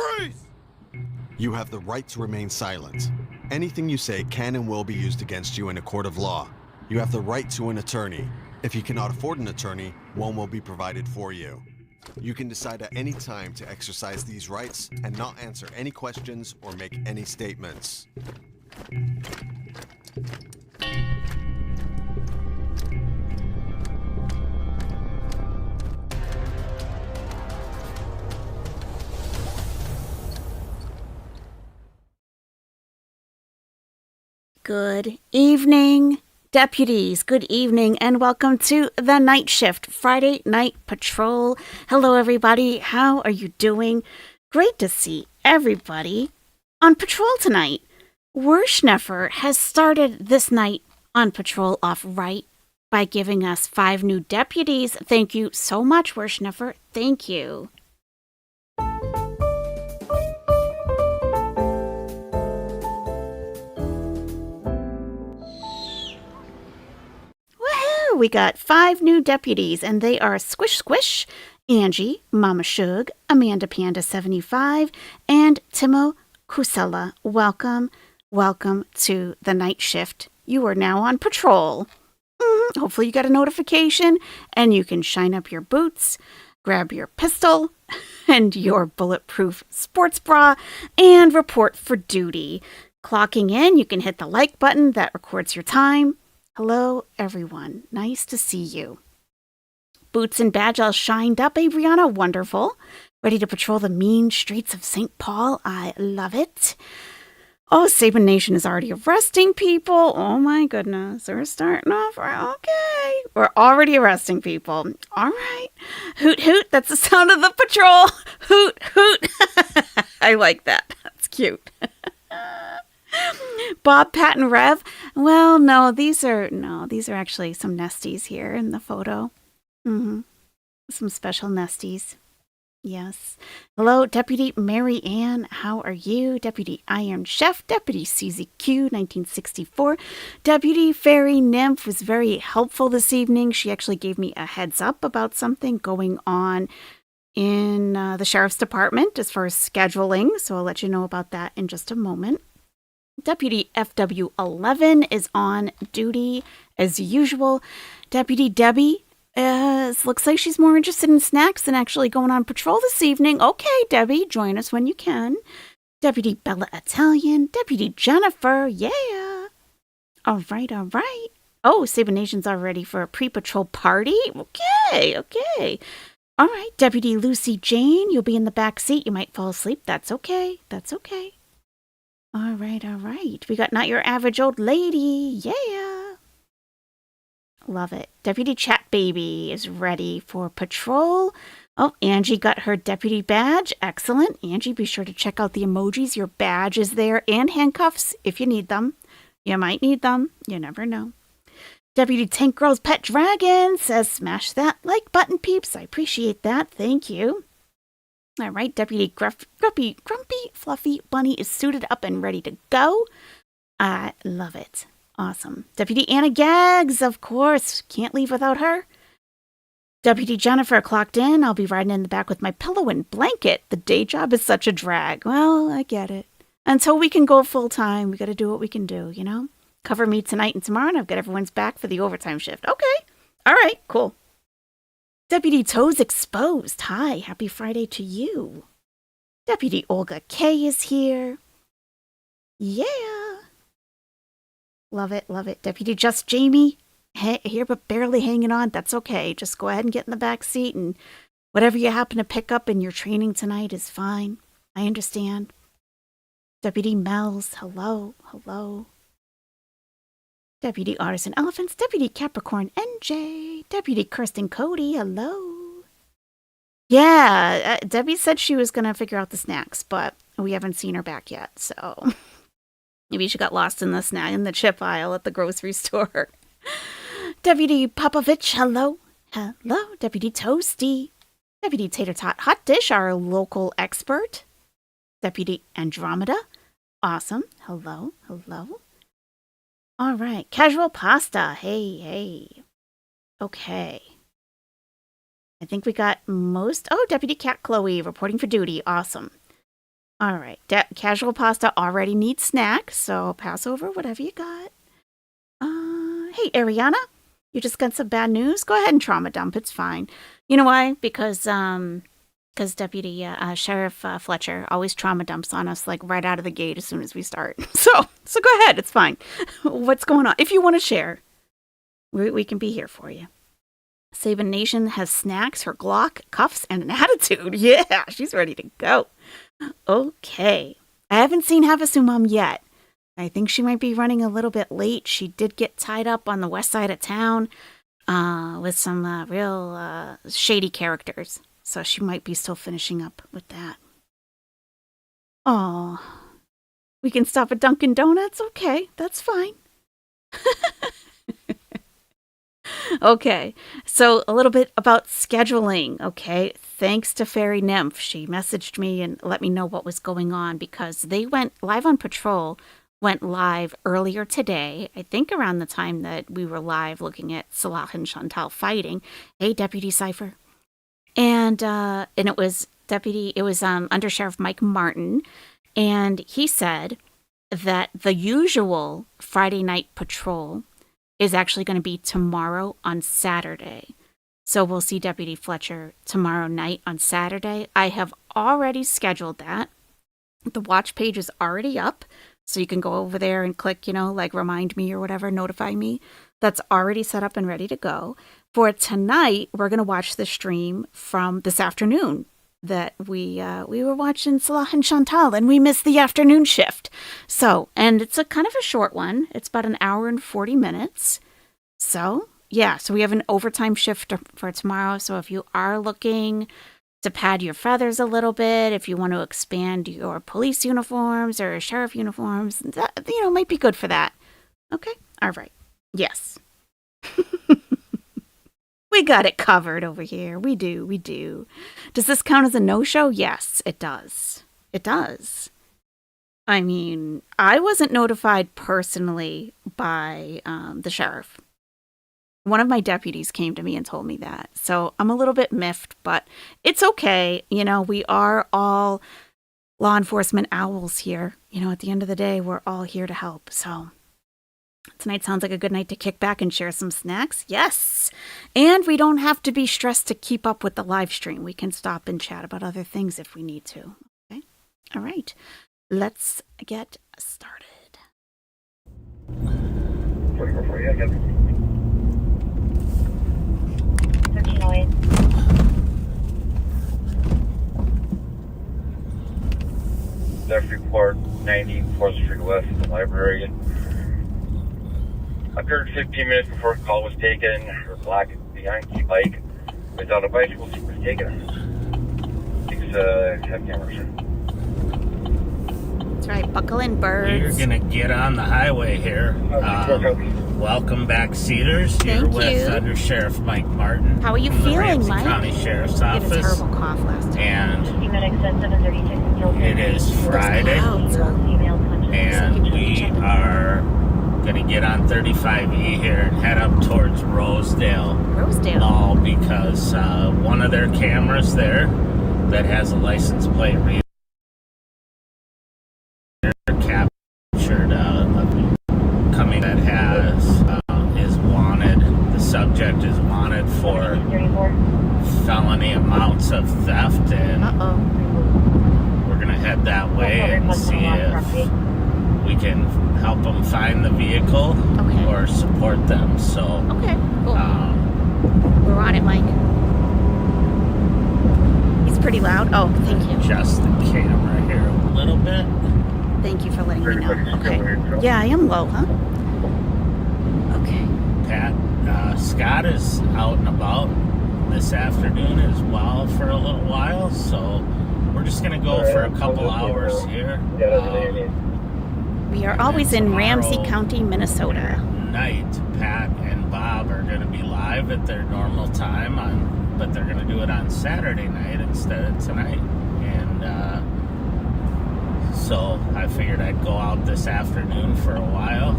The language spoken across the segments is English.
Freeze! You have the right to remain silent. Anything you say can and will be used against you in a court of law. You have the right to an attorney. If you cannot afford an attorney, one will be provided for you. You can decide at any time to exercise these rights and not answer any questions or make any statements. Good evening, deputies. Good evening, and welcome to the Night Shift, Friday Night Patrol. Hello, everybody. How are you doing? Great to see everybody on patrol tonight. Werschneffer has started this night on patrol off right by giving us 5 new deputies. Thank you so much, Werschneffer. Thank you. We got 5 new deputies, and they are Squish Squish, Angie, Mama Shug, Amanda Panda 75, and Timo Kusela. Welcome to the Night Shift. You are now on patrol. Hopefully you got a notification, and you can shine up your boots, grab your pistol, and your bulletproof sports bra, and report for duty. Clocking in, you can hit the like button that records your time. Hello, everyone. Nice to see you. Boots and badge all shined up, Brianna. Wonderful. Ready to patrol the mean streets of St. Paul. I love it. Oh, Sabin Nation is already arresting people. Oh, my goodness. We're starting off right. Okay. We're already arresting people. All right. Hoot, hoot. That's the sound of the patrol. Hoot, hoot. I like that. That's cute. Bob, Pat, and Rev. Well, no, these are actually some Nesties here in the photo. Some special Nesties. Yes. Hello, Deputy Mary Ann. How are you? Deputy Iron Chef. Deputy CZQ, 1964. Deputy Fairy Nymph was very helpful this evening. She actually gave me a heads up about something going on in the Sheriff's Department as far as scheduling. So I'll let you know about that in just a moment. Deputy FW11 is on duty as usual. Deputy Debbie looks like she's more interested in snacks than actually going on patrol this evening. Okay, Debbie, join us when you can. Deputy Bella Italian. Deputy Jennifer, yeah. All right. Oh, Sabin Nation's all ready for a pre-patrol party? Okay. All right, Deputy Lucy Jane, you'll be in the back seat. You might fall asleep. That's okay. All right. We got Not Your Average Old Lady. Yeah. Love it. Deputy Chat Baby is ready for patrol. Oh, Angie got her deputy badge. Excellent. Angie, be sure to check out the emojis. Your badge is there, and handcuffs if you need them. You might need them. You never know. Deputy Tank Girl's Pet Dragon says, smash that like button, peeps. I appreciate that. Thank you. All right, Deputy Grumpy Fluffy Bunny is suited up and ready to go. I love it. Awesome. Deputy Anna Gags, of course. Can't leave without her. Deputy Jennifer clocked in. I'll be riding in the back with my pillow and blanket. The day job is such a drag. Well, I get it. Until we can go full time, we got to do what we can do, you know? Cover me tonight and tomorrow, and I've got everyone's back for the overtime shift. Okay. All right, cool. Deputy Toes Exposed. Hi, happy Friday to you. Deputy Olga K is here. Yeah. Love it. Deputy Just Jamie, here but barely hanging on. That's okay. Just go ahead and get in the back seat, and whatever you happen to pick up in your training tonight is fine. I understand. Deputy Mel's, hello. Deputy Artisan Elephants, Deputy Capricorn NJ, Deputy Kirsten Cody, hello. Yeah, Debbie said she was going to figure out the snacks, but we haven't seen her back yet, so maybe she got lost in the chip aisle at the grocery store. Deputy Popovich, hello. Deputy Toasty, Deputy Tater Tot Hot Dish, our local expert. Deputy Andromeda, awesome, hello. All right, Casual Pasta. Hey. Okay. I think we got most. Oh, Deputy Cat Chloe reporting for duty. Awesome. All right. Casual pasta already needs snacks, so pass over whatever you got. Hey, Ariana, you just got some bad news? Go ahead and trauma dump. It's fine. You know why? Because Deputy Sheriff Fletcher always trauma dumps on us like right out of the gate as soon as we start. So go ahead. It's fine. What's going on? If you want to share, we can be here for you. Saving Nation has snacks, her Glock, cuffs, and an attitude. Yeah, she's ready to go. Okay. I haven't seen Havasu Mom yet. I think she might be running a little bit late. She did get tied up on the west side of town with some real shady characters. So she might be still finishing up with that. Oh, we can stop at Dunkin' Donuts? Okay, that's fine. Okay, so a little bit about scheduling, okay? Thanks to Fairy Nymph. She messaged me and let me know what was going on because they went live on patrol, went live earlier today, I think around the time that we were live looking at Salah and Chantal fighting. Hey, Deputy Cypher. And it was Under Sheriff Mike Martin, and he said that the usual Friday night patrol is actually going to be tomorrow on Saturday. So we'll see Deputy Fletcher tomorrow night on Saturday. I have already scheduled that. The watch page is already up, so you can go over there and click, like remind me or whatever, notify me. That's already set up and ready to go. For tonight, we're going to watch the stream from this afternoon that we were watching Salah and Chantal, and we missed the afternoon shift. So, and it's a kind of a short one. It's about an hour and 40 minutes. So, yeah, so we have an overtime shift for tomorrow. So if you are looking to pad your feathers a little bit, if you want to expand your police uniforms or sheriff uniforms, that, might be good for that. Okay? All right. Yes. We got it covered over here. We do. Does this count as a no-show? Yes, it does. It does. I mean, I wasn't notified personally by the sheriff. One of my deputies came to me and told me that. So I'm a little bit miffed, but it's okay. We are all law enforcement owls here. At the end of the day, we're all here to help. So tonight sounds like a good night to kick back and share some snacks. Yes. And we don't have to be stressed to keep up with the live stream. We can stop and chat about other things if we need to. Okay. All right. Let's get started. Staff report 90 4th Street West, the library. Occurred 15 minutes before the call was taken. Her black Bianchi bike was on a bicycle seat was taken. 6 have cameras. That's right. Buckle in, birds. We're going to get on the highway here. Welcome back, Cedars. You're with Under Sheriff Mike Martin. How are you from the feeling, Ramsey Mike? County Sheriff's I had a Office. terrible cough last time. And it is Friday. And we are going to get on 35E here and head up towards Rosedale. All because one of their cameras there that has a license plate reader captured a coming that is wanted. The subject is wanted for felony amounts of theft, and we're going to head that way and see if we can help them find the vehicle or support them. So, okay, cool. We're on it, Mike. He's pretty loud. Oh, thank you. Adjust the camera here a little bit. Thank you for letting me know. Okay. Yeah, I am low, huh? Okay. Pat, Scott is out and about this afternoon as well for a little while, so we're just going to go for a couple hours here. We are always in Ramsey County, Minnesota. Night, Pat and Bob are going to be live at their normal time, but they're going to do it on Saturday night instead of tonight. And so I figured I'd go out this afternoon for a while.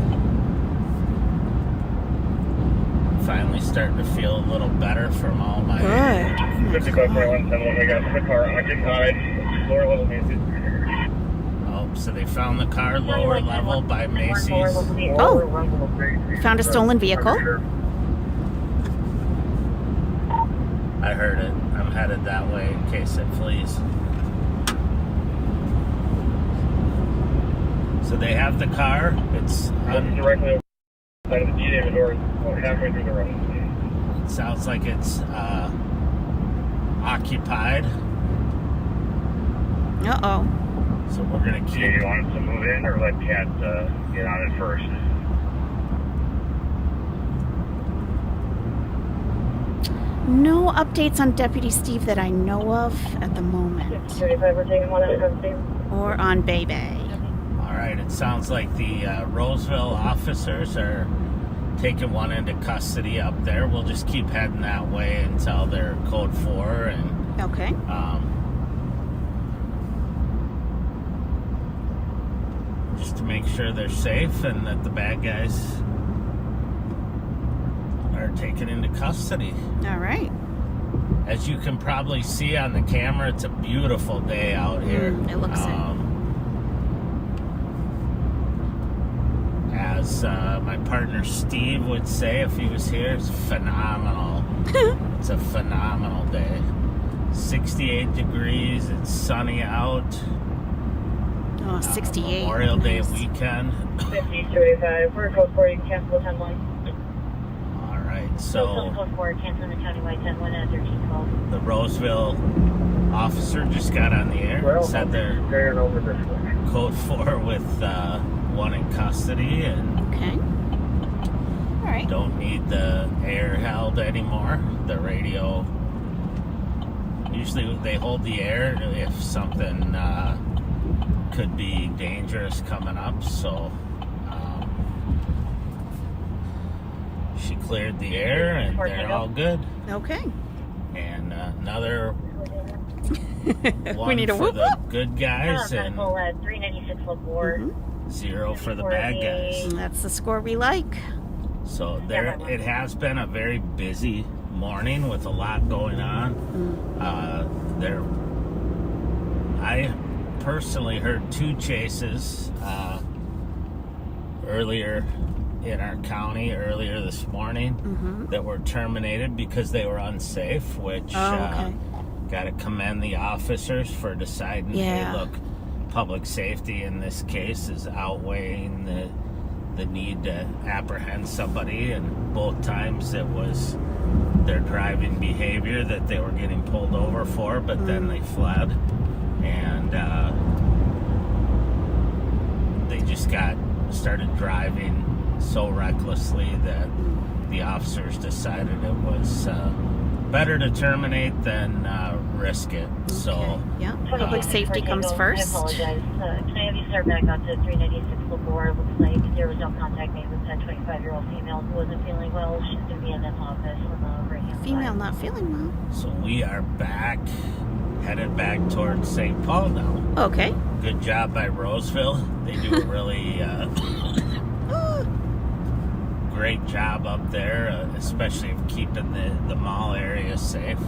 Finally starting to feel a little better from all my... Good. I got the car occupied. Lower level maintenance. So they found the car lower level by Macy's. Oh, found a stolen vehicle. I heard it. I'm headed that way in case it flees. So they have the car. It's directly outside of the G-David door, halfway through the road. It sounds like it's occupied. Uh-oh. So we're gonna Do keep. you want us to move in or let Kat get on it first? No updates on Deputy Steve that I know of at the moment. 35, we're taking one out of Steve. Or on Bay Bay. All right. It sounds like the Roseville officers are taking one into custody up there. We'll just keep heading that way until they're code 4 and. Okay. Just to make sure they're safe and that the bad guys are taken into custody. All right. As you can probably see on the camera, it's a beautiful day out here. It looks it. As my partner Steve would say if he was here, it's phenomenal. It's a phenomenal day. 68 degrees, it's sunny out. Oh, 68. Memorial Day Nice. weekend. 50-35, we're code 4, you can cancel the 10-1. All right, So so code 4, canceling the countywide 10-1 at 1312. the Roseville officer just got on the air and said they're Carrying over this way. code 4 with one in custody and Okay. All right. don't need the air held anymore. The radio, usually they hold the air if something could be dangerous coming up, so she cleared the air and they're all good. Okay. And another one We need a for whoop the whoop. good guys and Medical at 396 4. 0 for the bad guys. That's the score we like. So there, it has been a very busy morning with a lot going on. I personally heard 2 chases earlier in our county earlier this morning that were terminated because they were unsafe, which okay. got to commend the officers for deciding, Yeah. hey, look, public safety in this case is outweighing the need to apprehend somebody, and both times it was their driving behavior that they were getting pulled over for, but then they fled, and they just started driving so recklessly that the officers decided it was better to terminate than risk it. So Okay. Yeah. Public safety comes first. I apologize. Can I have you start back up to 396 4? It looks like there was no contact made with that 25-year-old female who wasn't feeling well. She's going to be in this office on the right-hand Female side. not feeling well. So we are headed back towards St. Paul now. Okay. Good job by Roseville. They do a really great job up there, especially of keeping the mall area safe.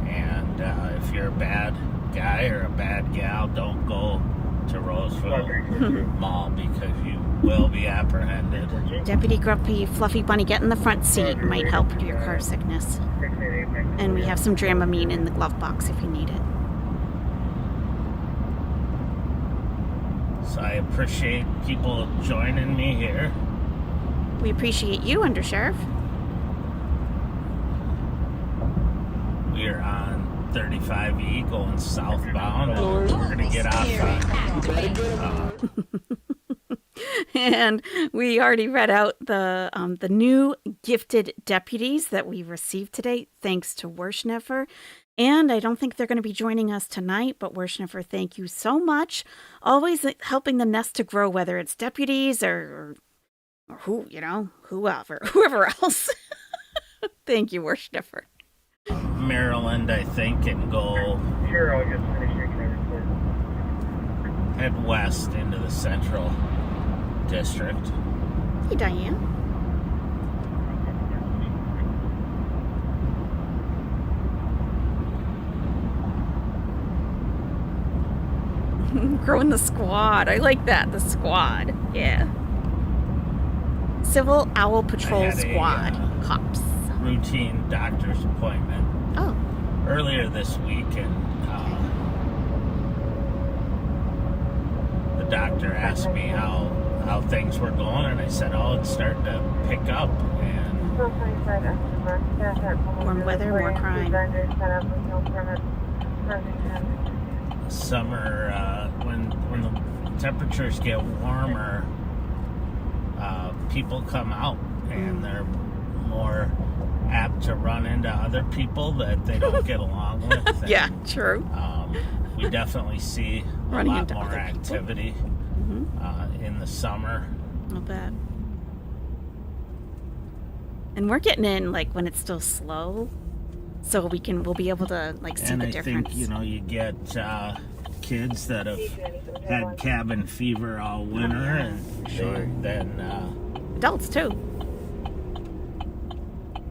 And if you're a bad guy or a bad gal, don't go to Roseville Mall because you will be apprehended. Deputy Grumpy Fluffy Bunny, get in the front seat. Might help with your car sickness. And we have some Dramamine in the glove box if you need it. So I appreciate people joining me here. We appreciate you, Undersheriff. We are on 35E going southbound, and we're going to get off And we already read out the new gifted deputies that we received today, thanks to Werschneffer. And I don't think they're going to be joining us tonight, but Werschneffer, thank you so much. Always helping the nest to grow, whether it's deputies or whoever else. Thank you, Werschneffer. Maryland, I think, and go Sure, I'll get finished here. Can I report? head west into the central district. Hey, Diane. Growing the squad. I like that. The squad. Yeah. Civil Owl Patrol I had Squad. Cops. Routine doctor's appointment Oh. earlier this week, and the doctor asked me how things were going, and I said, oh, it's starting to pick up. And Warm weather, more crime. Summer, when the temperatures get warmer, people come out, and they're more apt to run into other people that they don't get along with. And, Yeah, true. We definitely see Running a lot into more other people. activity in the summer. Not bad. And we're getting in like when it's still slow, so we'll be able to like see And the I difference. think, you get kids that have had cabin fever all winter, and then Adults too.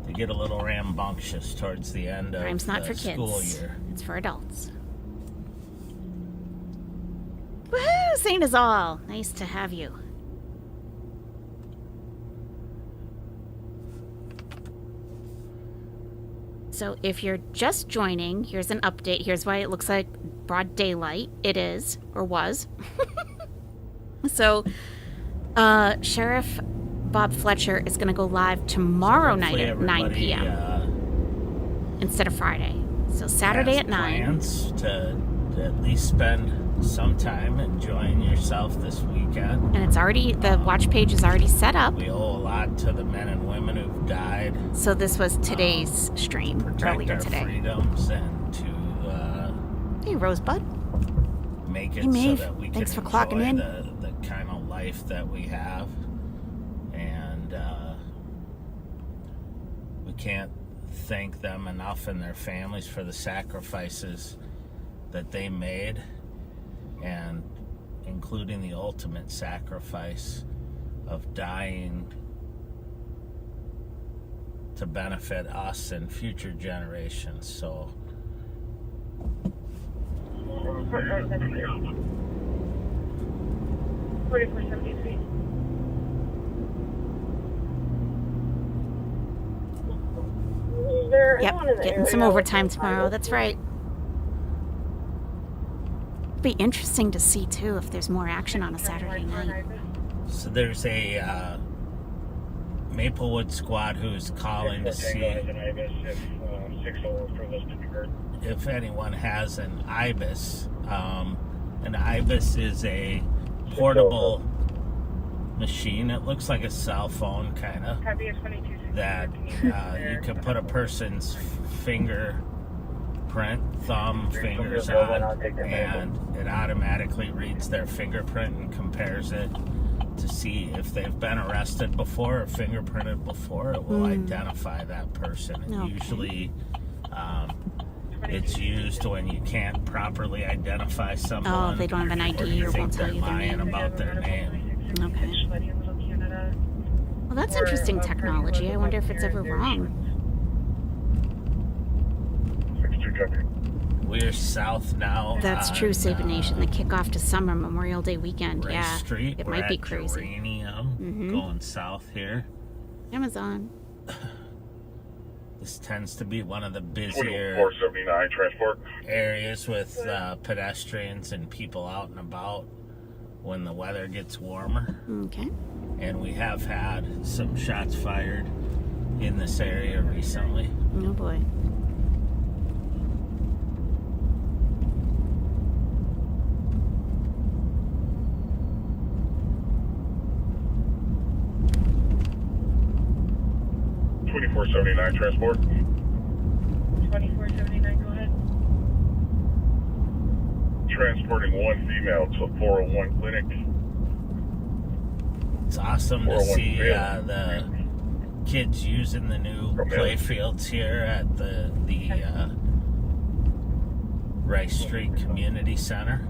they get a little rambunctious towards the end of Crime's not the for school kids. year. It's for adults. Woohoo! Saint is all. Nice to have you. So if you're just joining, here's an update. Here's why it looks like broad daylight. It is, or was. So, Sheriff Bob Fletcher is going to go live tomorrow night Hopefully at 9 everybody, p.m. Instead of Friday. So Saturday has at 9. plans to at least spend some time enjoying yourself this weekend. And it's already, the watch page is already set up. We owe a lot to the men and women who've died. So this was today's stream Protect earlier our today. freedoms and to Hey, Rosebud. make it Hey, Maeve. so that we can Thanks for enjoy clocking in. the kind of life that we have. And we can't thank them enough and their families for the sacrifices that they made, and including the ultimate sacrifice of dying to benefit us and future generations. So 4473. Yep, getting some overtime tomorrow. That's right. It'll be interesting to see, too, if there's more action on a Saturday night. So there's a Maplewood squad who's calling to see if anyone has an IBIS. An IBIS is a portable machine. It looks like a cell phone, kind of, that you can put a person's fingerprint, thumb, fingers on, and it automatically reads their fingerprint and compares it to see if they've been arrested before or fingerprinted before. It will identify that person. And Okay. usually it's used when you can't properly identify someone. Oh, if they don't have an ID or think won't tell they're you their lying name. about their name. Okay. Well, that's interesting technology. I wonder if it's ever wrong. We're south now. That's true, Save a Nation. The kickoff to summer Memorial Day weekend. Rice Yeah, Street. it We're might be at crazy. Geranium, going south here. Amazon. This tends to be one of the busier 2479 transport. areas with pedestrians and people out and about when the weather gets warmer. Okay. And we have had some shots fired in this area recently. Oh, boy. $24.79 transport. 2479, go ahead. Transporting one female to a 401 clinic. It's awesome to 401 see male. the kids using the new play fields here at the Rice Street Community Center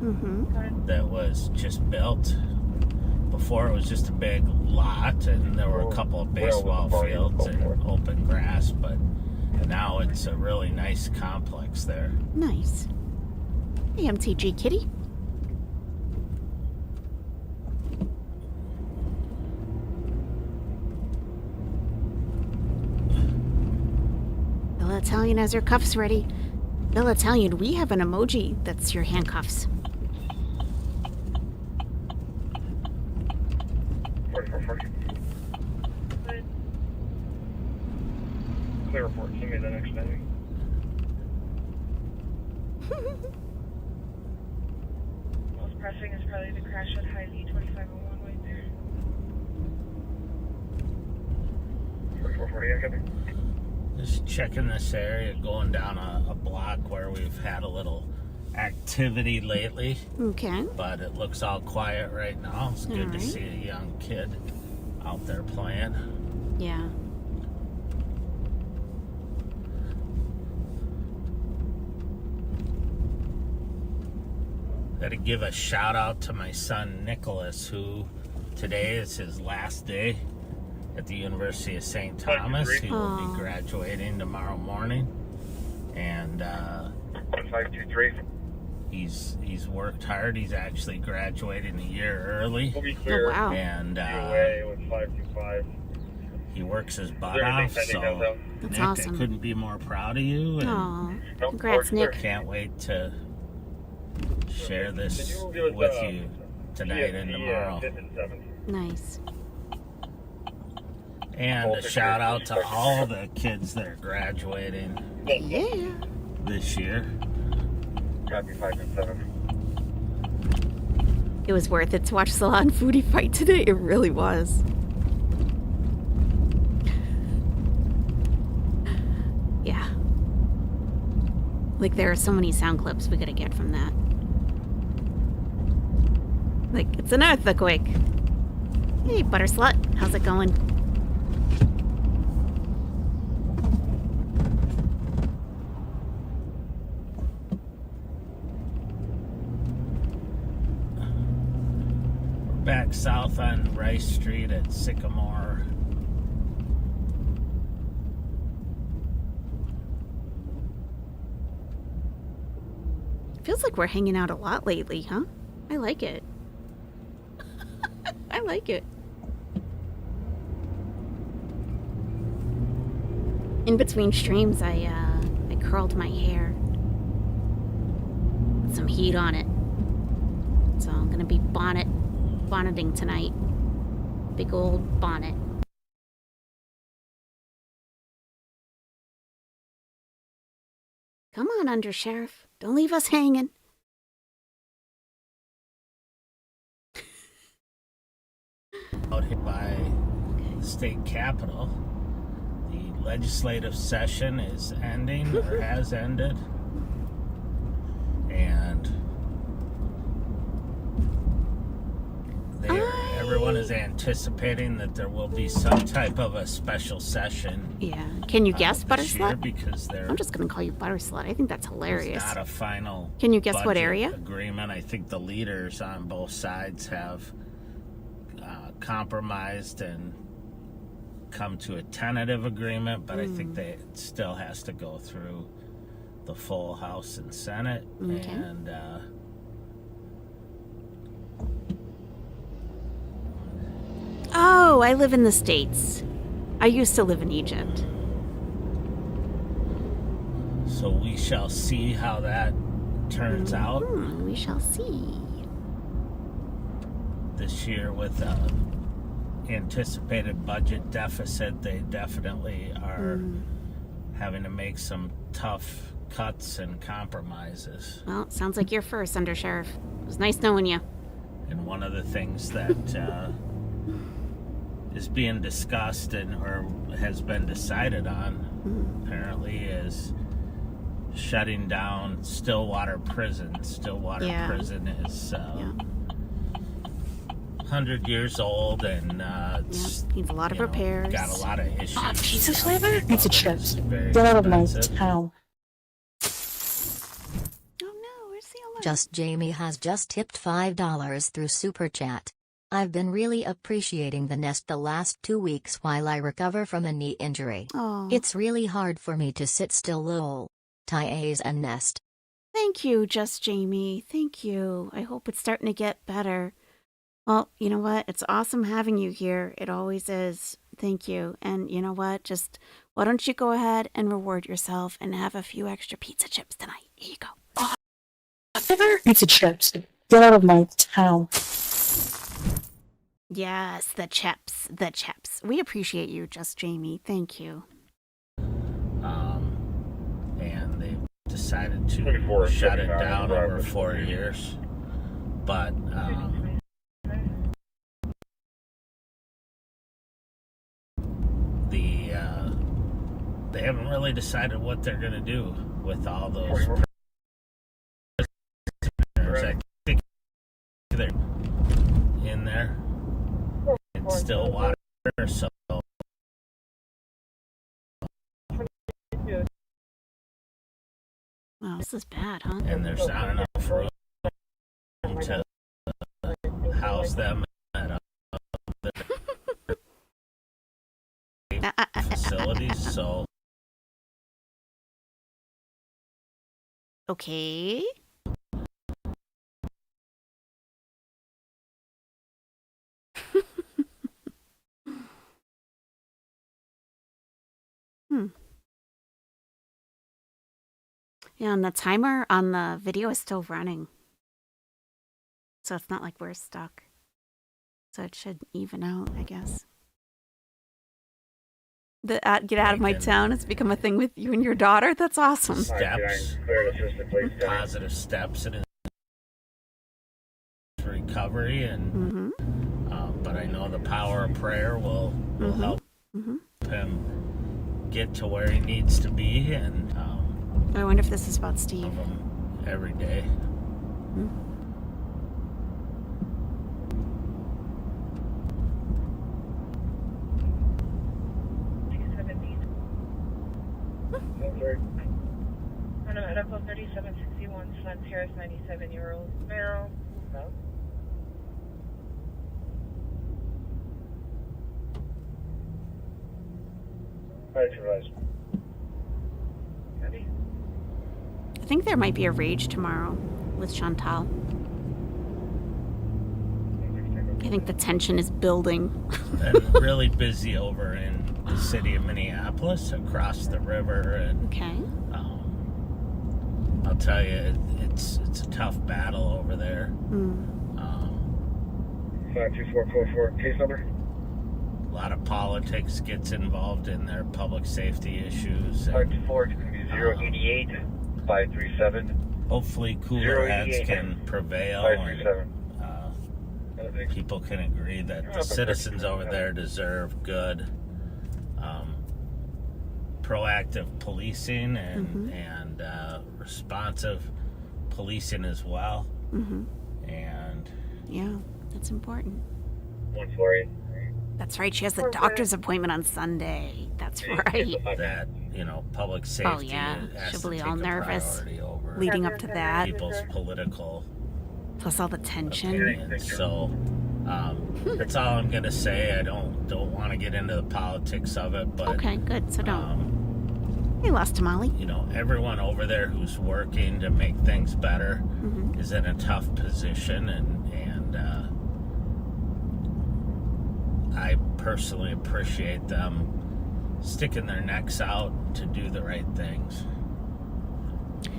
that was just built. Before it was just a big lot and there were a couple of baseball fields and open grass, but now it's a really nice complex there. Nice. Hey, MTG Kitty. Italian has her cuffs ready. Bill Italian, we have an emoji that's your handcuffs. 4440. Clear report. Send me the next thing. Most pressing is probably the crash at Highway 2501 right there. 4440, I got it. Just checking this area, going down a block where we've had a little activity lately, Okay. but it looks all quiet right now. It's good to Alright. see a young kid out there playing. Yeah. Got to give a shout out to my son Nicholas, who today is his last day at the University of St. Thomas. He will Aw. be graduating tomorrow morning, and 1523. he's worked hard. He's actually graduating a year early, We'll be Oh, clear. wow. and away with 525. he works his Is butt there anything off. pending So, downtown? That's Nick, awesome. I couldn't be more proud of you, and Aw. Nope, Congrats, we're Nick. clear. can't wait to share this Can you give us, with you tonight and PFT, tomorrow. 5th and 7th? Nice. And a shout out to all the kids that are graduating Yeah. this year. Copy 5 and 7. It was worth it to watch Salah and Foodie fight today. It really was. Yeah. Like, there are so many sound clips we gotta get from that. Like, it's an earthquake. Hey, Butterslut. How's it going? We're back south on Rice Street at Sycamore. Feels like we're hanging out a lot lately, huh? I like it. I like it. In between streams, I curled my hair. Put some heat on it. So I'm gonna be bonneting tonight. Big old bonnet. Come on, Under Sheriff. Don't leave us hanging. Out here by the state capitol. The legislative session is ending or has ended. And everyone is anticipating that there will be some type of a special session. Yeah. Can you guess, this year Butterslut? because there I'm just gonna call you Butterslut. I think that's is hilarious. not a final. Can you guess what budget area? agreement? I think the leaders on both sides have compromised and come to a tentative agreement, but I think that it still has to go through the full House and Senate. Okay. And Oh, I live in the States. I used to live in Egypt. so we shall see how that turns out We shall see. this year with anticipated budget deficit. They definitely are having to make some tough cuts and compromises. Well, it sounds like you're first, Under Sheriff. It was nice knowing you. And one of the things that is being discussed or has been decided on apparently is shutting down Stillwater Prison. Stillwater Yeah. Prison is Yeah. 100 years old and it's Needs a lot of you know, repairs. got a lot of issues. Pizza flavor? It's a chip. It's very Get out of my expensive. town. Oh no, where's the alert? Just Jamie has just tipped $5 through Super Chat. I've been really appreciating the Nest the last 2 weeks while I recover from a knee injury. Oh, It's really hard for me to sit still lol. Ty's and Nest. thank you, Just Jamie. Thank you. I hope it's starting to get better. Well, you know what? It's awesome having you here. It always is. Thank you. And you know what? Just why don't you go ahead and reward yourself and have a few extra pizza chips tonight? Here you go. Pizza chips. Get out of my town. Yes, the chips. The chips. We appreciate you, Just Jamie. Thank you. And they decided to 24, shut it 79, down over Robert. 4 years. But they haven't really decided what they're going to do with all those prisoners. I think they're in there. It's still water, so Wow, this is bad, huh? and there's not enough room to house them at other facilities. So Okay. Yeah, and the timer on the video is still running. So it's not like we're stuck. So it should even out, I guess. The get out of my town has become a thing with you and your daughter? That's awesome. steps, positive steps in his recovery, and but I know the power of prayer will help him get to where he needs to be, and I wonder if this is about Steve. Every day. On a medical 3761, Sons Harris, 97-year-old male. No. Ready? I think there might be a rage tomorrow with Chantal. I think the tension is building. And really busy over in the city of Minneapolis, across the river, and Okay. I'll tell you, it's a tough battle over there. 52444, case number? A lot of politics gets involved in their public safety issues. 524, it's going to be 088, 537. Hopefully cooler heads can prevail, and 537. people can agree that the citizens over there deserve good, proactive policing and responsive policing as well. And yeah, that's important. 148. That's right. She has the doctor's appointment on Sunday. That's right. that, public safety Oh, yeah. has She'll to be take all a nervous priority over leading up to that. people's political Plus all the tension. opinions. So that's all I'm gonna say. I don't want to get into the politics of it, but Okay, good. So don't. Hey, Lost Tamale. Everyone over there who's working to make things better is in a tough position, and I personally appreciate them sticking their necks out to do the right things.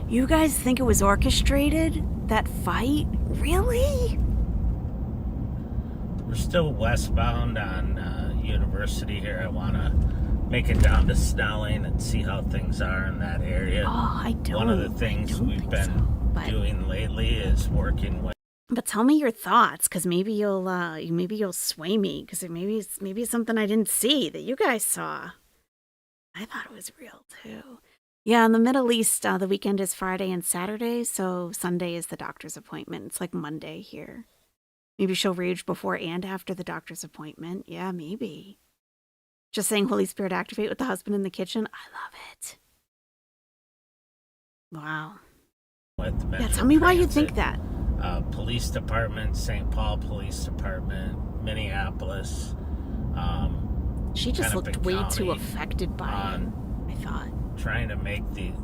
You guys think it was orchestrated? That fight? Really? We're still westbound on University here. I want to make it down to Snelling and see how things are in that area. Oh, I don't. One of the things we've been doing lately is working with. But tell me your thoughts, because maybe you'll sway me, because maybe it's something I didn't see that you guys saw. I thought it was real too. Yeah, in the Middle East, the weekend is Friday and Saturday, so Sunday is the doctor's appointment. It's like Monday here. Maybe she'll rage before and after the doctor's appointment. Yeah, maybe. Just saying Holy Spirit activate with the husband in the kitchen. I love it. Wow. Yeah, tell me why you think that. Police department, St. Paul Police Department, Minneapolis. She just looked Hennepin way County too affected by it, I thought. Trying to make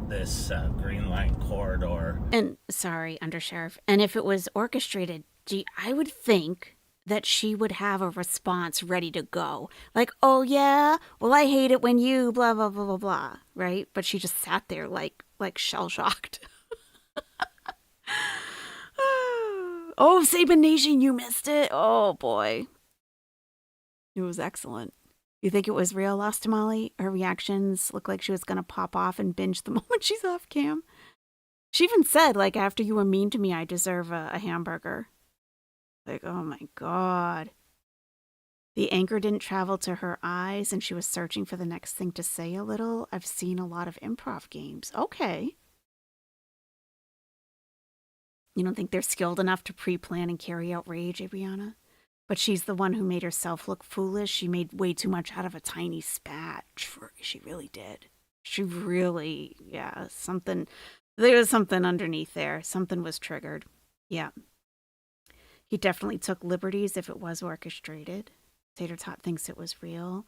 this Green Line corridor. And sorry, Undersheriff. And if it was orchestrated, gee, I would think that she would have a response ready to go. Like, oh yeah, well I hate it when you blah blah blah blah blah, right? But she just sat there like shell shocked. Oh, Saban Nation, you missed it. Oh boy. It was excellent. You think it was real, Lost Tamale? Her reactions looked like she was gonna pop off and binge the moment she's off cam. She even said, like, after you were mean to me, I deserve a hamburger. Like, oh my God. The anger didn't travel to her eyes, and she was searching for the next thing to say a little. I've seen a lot of improv games. Okay. You don't think they're skilled enough to pre-plan and carry out rage, Adriana? But she's the one who made herself look foolish. She made way too much out of a tiny spat. She really did. She really, yeah, something, there was something underneath there. Something was triggered. Yeah. He definitely took liberties if it was orchestrated. Tater Tot thinks it was real.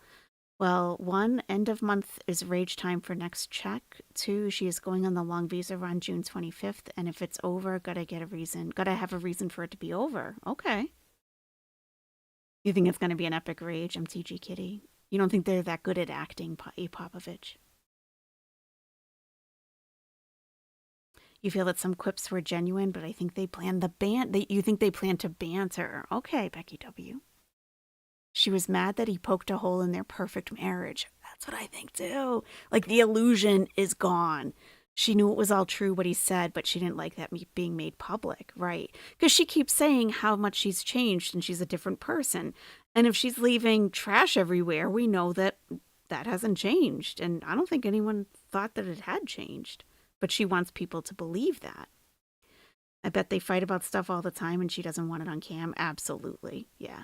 Well, 1, end of month is rage time for next check. 2, she is going on the long visa on June 25th. And if it's over, gotta have a reason for it to be over. Okay. You think it's going to be an epic rage, MTG Kitty? You don't think they're that good at acting, E. Popovich? You feel that some quips were genuine, but I think they planned you think they planned to banter. Okay, Becky W. She was mad that he poked a hole in their perfect marriage. That's what I think too. Like, the illusion is gone. She knew it was all true what he said, but she didn't like that being made public, right? Because she keeps saying how much she's changed and she's a different person. And if she's leaving trash everywhere, we know that that hasn't changed. And I don't think anyone thought that it had changed. But she wants people to believe that. I bet they fight about stuff all the time and she doesn't want it on cam. Absolutely. Yeah.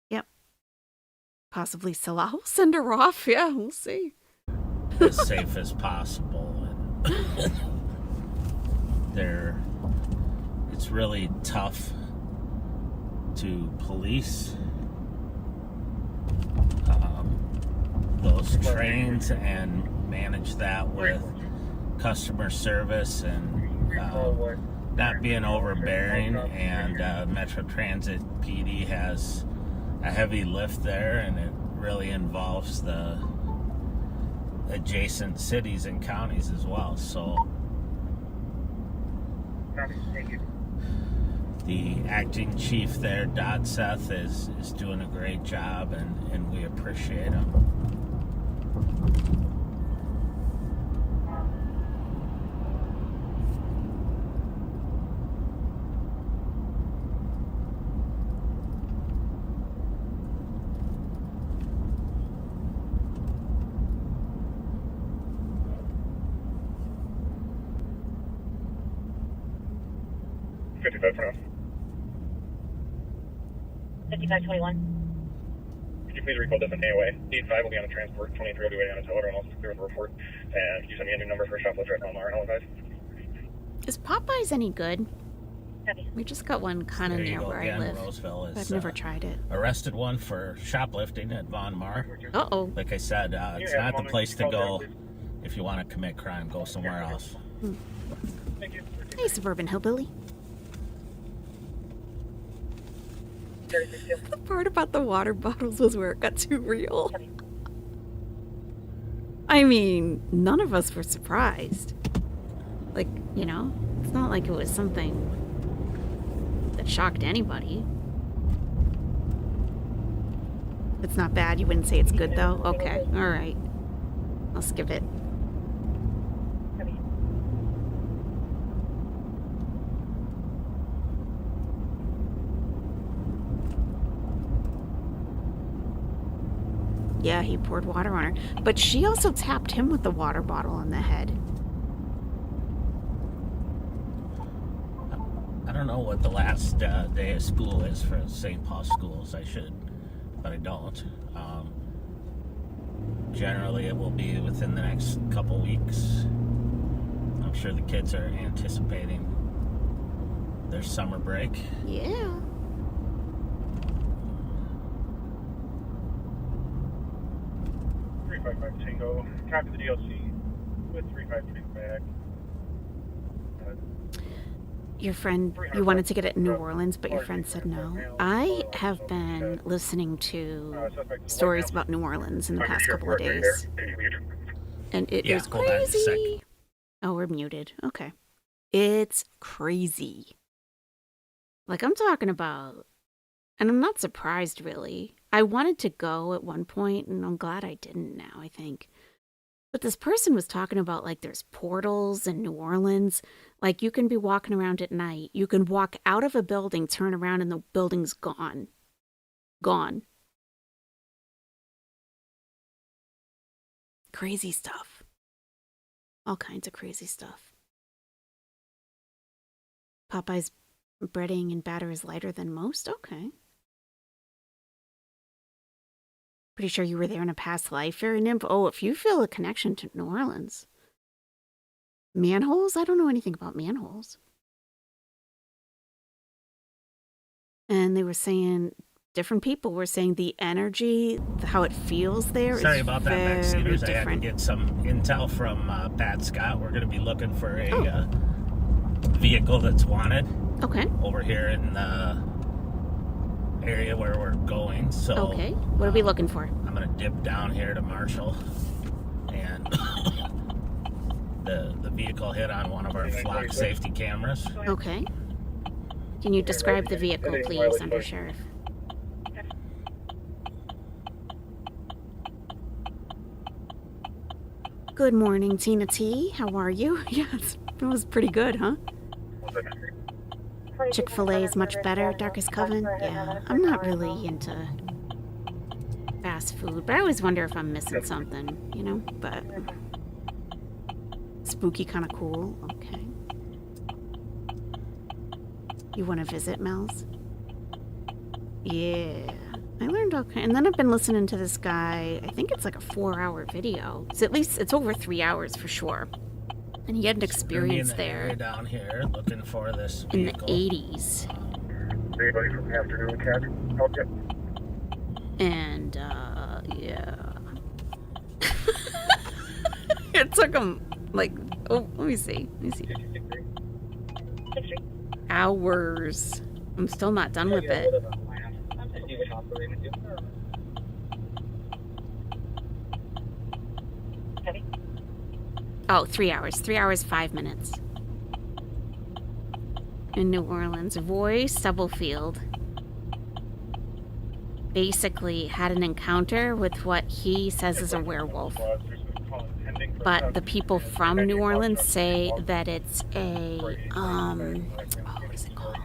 Yep. Possibly Salah will send her off. Yeah, we'll see. As safe as possible. It's really tough to police those trains and manage that with customer service and not being overbearing. And Metro Transit PD has a heavy lift there, and it really involves the adjacent cities and counties as well. So the acting chief there, Dot Seth, is doing a great job, and we appreciate him. $55 $55.21. Could you please recall this in AOA? 85 will be on a transport, 23 will be waiting on a tower, and also clear the report. And can you send me a new number for a shoplifter at Belmar and Halifax? Is Popeyes any good? Copy. We just got one kind of near where I live. Roseville is, I've never tried it. Arrested one for shoplifting at Von Mar. Uh-oh. Like I said, it's not the place to go if you want to commit crime. Go somewhere else. Thank you. Hey, Suburban Hillbilly. The part about the water bottles was where it got too real. I mean, none of us were surprised. Like, you know, it's not like it was something that shocked anybody. It's not bad. You wouldn't say it's good, though? Okay. All right. I'll skip it. Yeah, he poured water on her. But she also tapped him with the water bottle on the head. I don't know what the last day of school is for St. Paul schools. I should, but I don't. Generally, it will be within the next couple weeks. I'm sure the kids are anticipating their summer break. Yeah. Tango, copy the DLC with 353 back. your friend, you wanted to get it in New Orleans, but your friend said no. I have been listening to stories about New Orleans in the past couple of days. And it is hold on just a sec. crazy. Oh, we're muted. Okay. It's crazy. Like I'm talking about, and I'm not surprised really. I wanted to go at one point, and I'm glad I didn't now, I think. But this person was talking about like there's portals in New Orleans. Like you can be walking around at night. You can walk out of a building, turn around, and the building's gone. Gone. Crazy stuff. All kinds of crazy stuff. Popeye's breading and batter is lighter than most? Okay. Pretty sure you were there in a past life, Fairy Nymph. Oh, if you feel a connection to New Orleans. Manholes? I don't know anything about manholes. And they were saying, different people were saying the energy, how it feels there is Sorry about that, very Backseaters. I had to different. get some intel from Pat Scott. We're going to be looking for a vehicle that's wanted Okay. over here in the area where we're going. So Okay. What are we looking for? I'm going to dip down here to Marshall, and the vehicle hit on one of our flock safety cameras. Okay. Can you describe the vehicle, please, Under Sheriff? Good morning, Tina T. How are you? Yes, it was pretty good, huh? Chick-fil-A is much better. Darkest Coven? Yeah, I'm not really into fast food, but I always wonder if I'm missing something, you know? But spooky, kind of cool. Okay. You want to visit, Mel's? Yeah. I learned okay. And then I've been listening to this guy. I think it's like a 4-hour video. So at least it's over 3 hours for sure. And he had an experience there Down here looking for this in the vehicle. 80s. Anybody from Afternoon Cat? Help you? And, yeah. It took him, like, oh, let me see. Hours. I'm still not done with it. Oh, 3 hours. 3 hours, 5 minutes. In New Orleans. Roy Stubblefield basically had an encounter with what he says is a werewolf. But the people from New Orleans say that it's a, what is it called?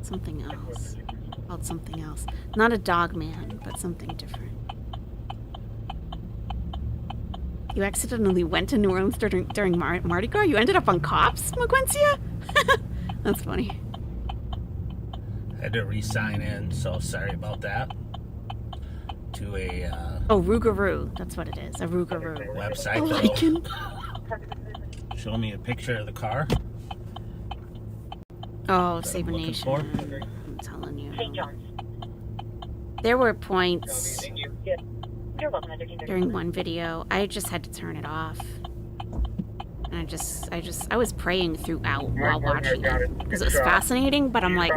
Something else. Called something else. Not a dog man, but something different. You accidentally went to New Orleans during Mardi Gras? You ended up on Cops, McQuencia? That's funny. Had to re-sign in, so sorry about that. To a Oh, Rougarou. That's what it is. A Rougarou. website I that'll like him. show me a picture of the car. Oh, that Save a I'm looking Nation. for. I'm telling you. St. John's. There were points You're welcome, entertainer. during one video. I just had to turn it off. And I was praying throughout while watching it. Because it was fascinating, but I'm like,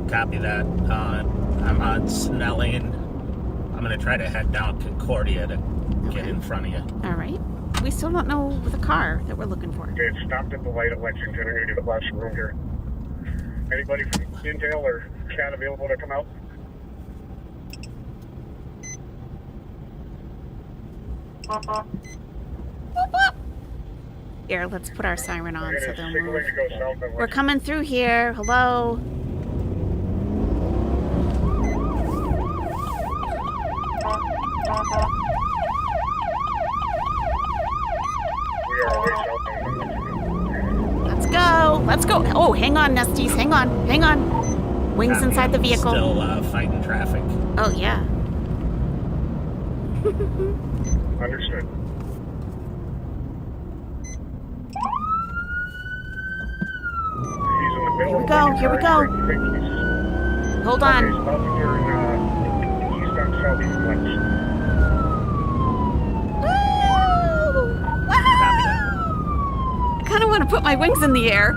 Copy that. I'm on Snelling. I'm going to try to head down Concordia to get in front of you. All right. We still don't know the car that we're looking for. Okay, it's stopped at the light at Lexington. I'm going to do the last room here. Anybody from Intel or Cat available to come out? Here, let's put our siren on so they'll Take a way move. to go south on We're Lexington. coming through here. Hello. We are way south on Lexington. Let's go. Let's go. Oh, hang on, Nesties. Hang on. Hang on. Wings Copy. inside the vehicle. Still fighting traffic. Oh, yeah. Understood. He's in the middle Here we of go, the here we car. go. I think he's Hold okay, on. he's about to turn southeast west. I kind of want to put my wings in the air.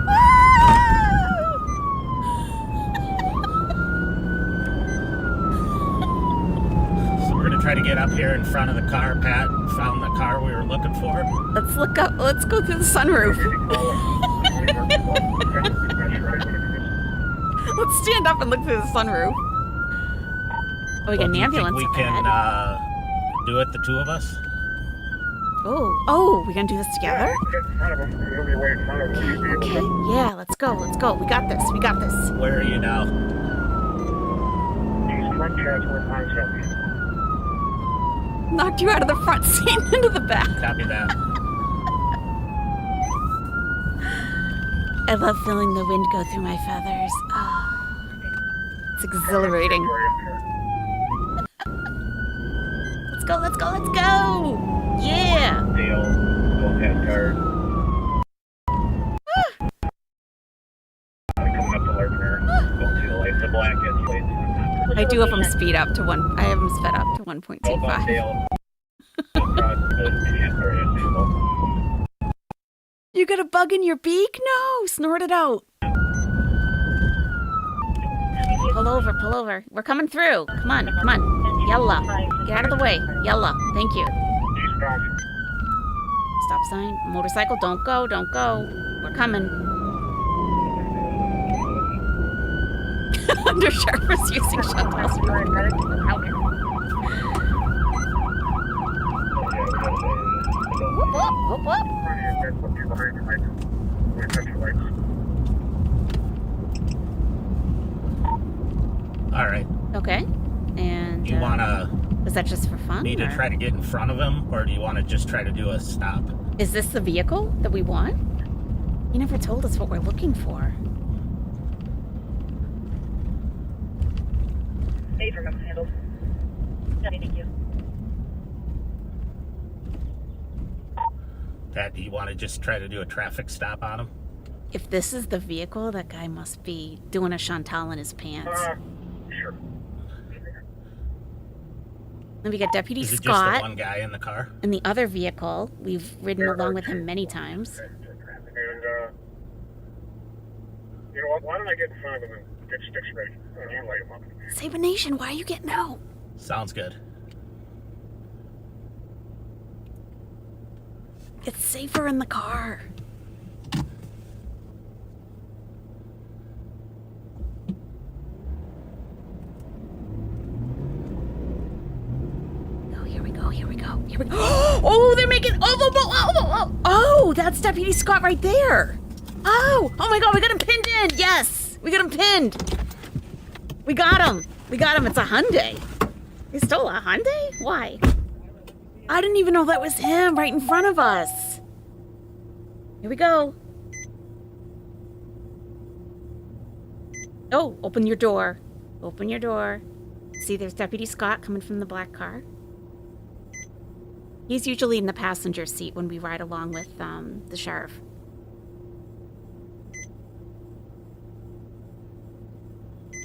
So we're gonna try to get up here in front of the car. Pat found the car we were looking for. Let's look up. Let's go through the sunroof. Let's stand up and look through the sunroof. Oh, we got an ambulance. We can do it, the two of us. Oh, we're gonna do this together? Okay, yeah, let's go. We got this. Where are you now? Knocked you out of the front seat into the back. Copy that. I love feeling the wind go through my feathers. Oh, it's exhilarating. Let's go! Yeah! Dale, both have cars. Coming up to Lardner, don't see the lights, the black gets lights. I do have them speed up to one. I have them sped up to 1.25. Dale. You got a bug in your beak? No! Snort it out. Pull over. We're coming through. Come on. Yella. Get out of the way. Yella. Thank you. Stop sign. Motorcycle, don't go. We're coming. Undersheriff is using shutdowns. Whoop. All right. Okay. And You wanna is that just for fun? need to or- try to get in front of him, or do you want to just try to do a stop? Is this the vehicle that we want? You never told us what we're looking for. Hey, from handled. Thank you. Pat, do you want to just try to do a traffic stop on him? If this is the vehicle, that guy must be doing a Chantal in his pants. Sure. Then we got Deputy Is it just Scott the one guy in the car? in the other vehicle. We've ridden along with him many times. And, you know what? Why don't I get in front of him and get sticks ready? You light him up. Save a Nation, why are you getting out? Sounds good. It's safer in the car. Oh, here we go. Oh, they're making... Oh, that's Deputy Scott right there. Oh my God, we got him pinned in. Yes, we got him pinned. We got him. It's a Hyundai. He stole a Hyundai? Why? I didn't even know that was him right in front of us. Here we go. Oh, open your door. See, there's Deputy Scott coming from the black car. He's usually in the passenger seat when we ride along with the sheriff.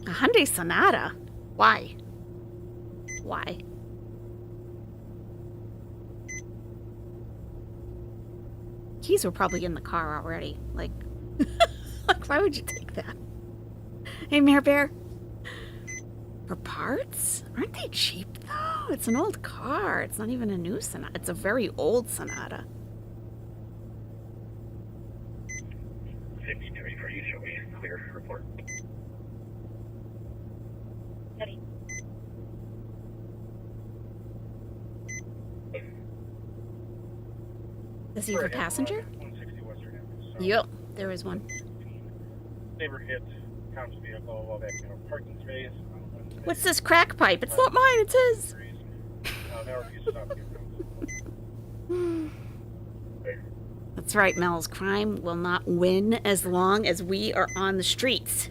A Hyundai Sonata? Why? Keys were probably in the car already. Like why would you take that? Hey, Mayor Bear. For parts? Aren't they cheap, though? It's an old car. It's not even a new Sonata. It's a very old Sonata. 53 for you, show me clear report. Eddie. Is he for passenger? 160 Western Avenue. Yep, there is one. Neighbor hit Tom's vehicle while back in a parking space. What's this crack pipe? It's not mine, it's his. Now refuse to stop again. That's right, Mel's. Crime will not win as long as we are on the streets.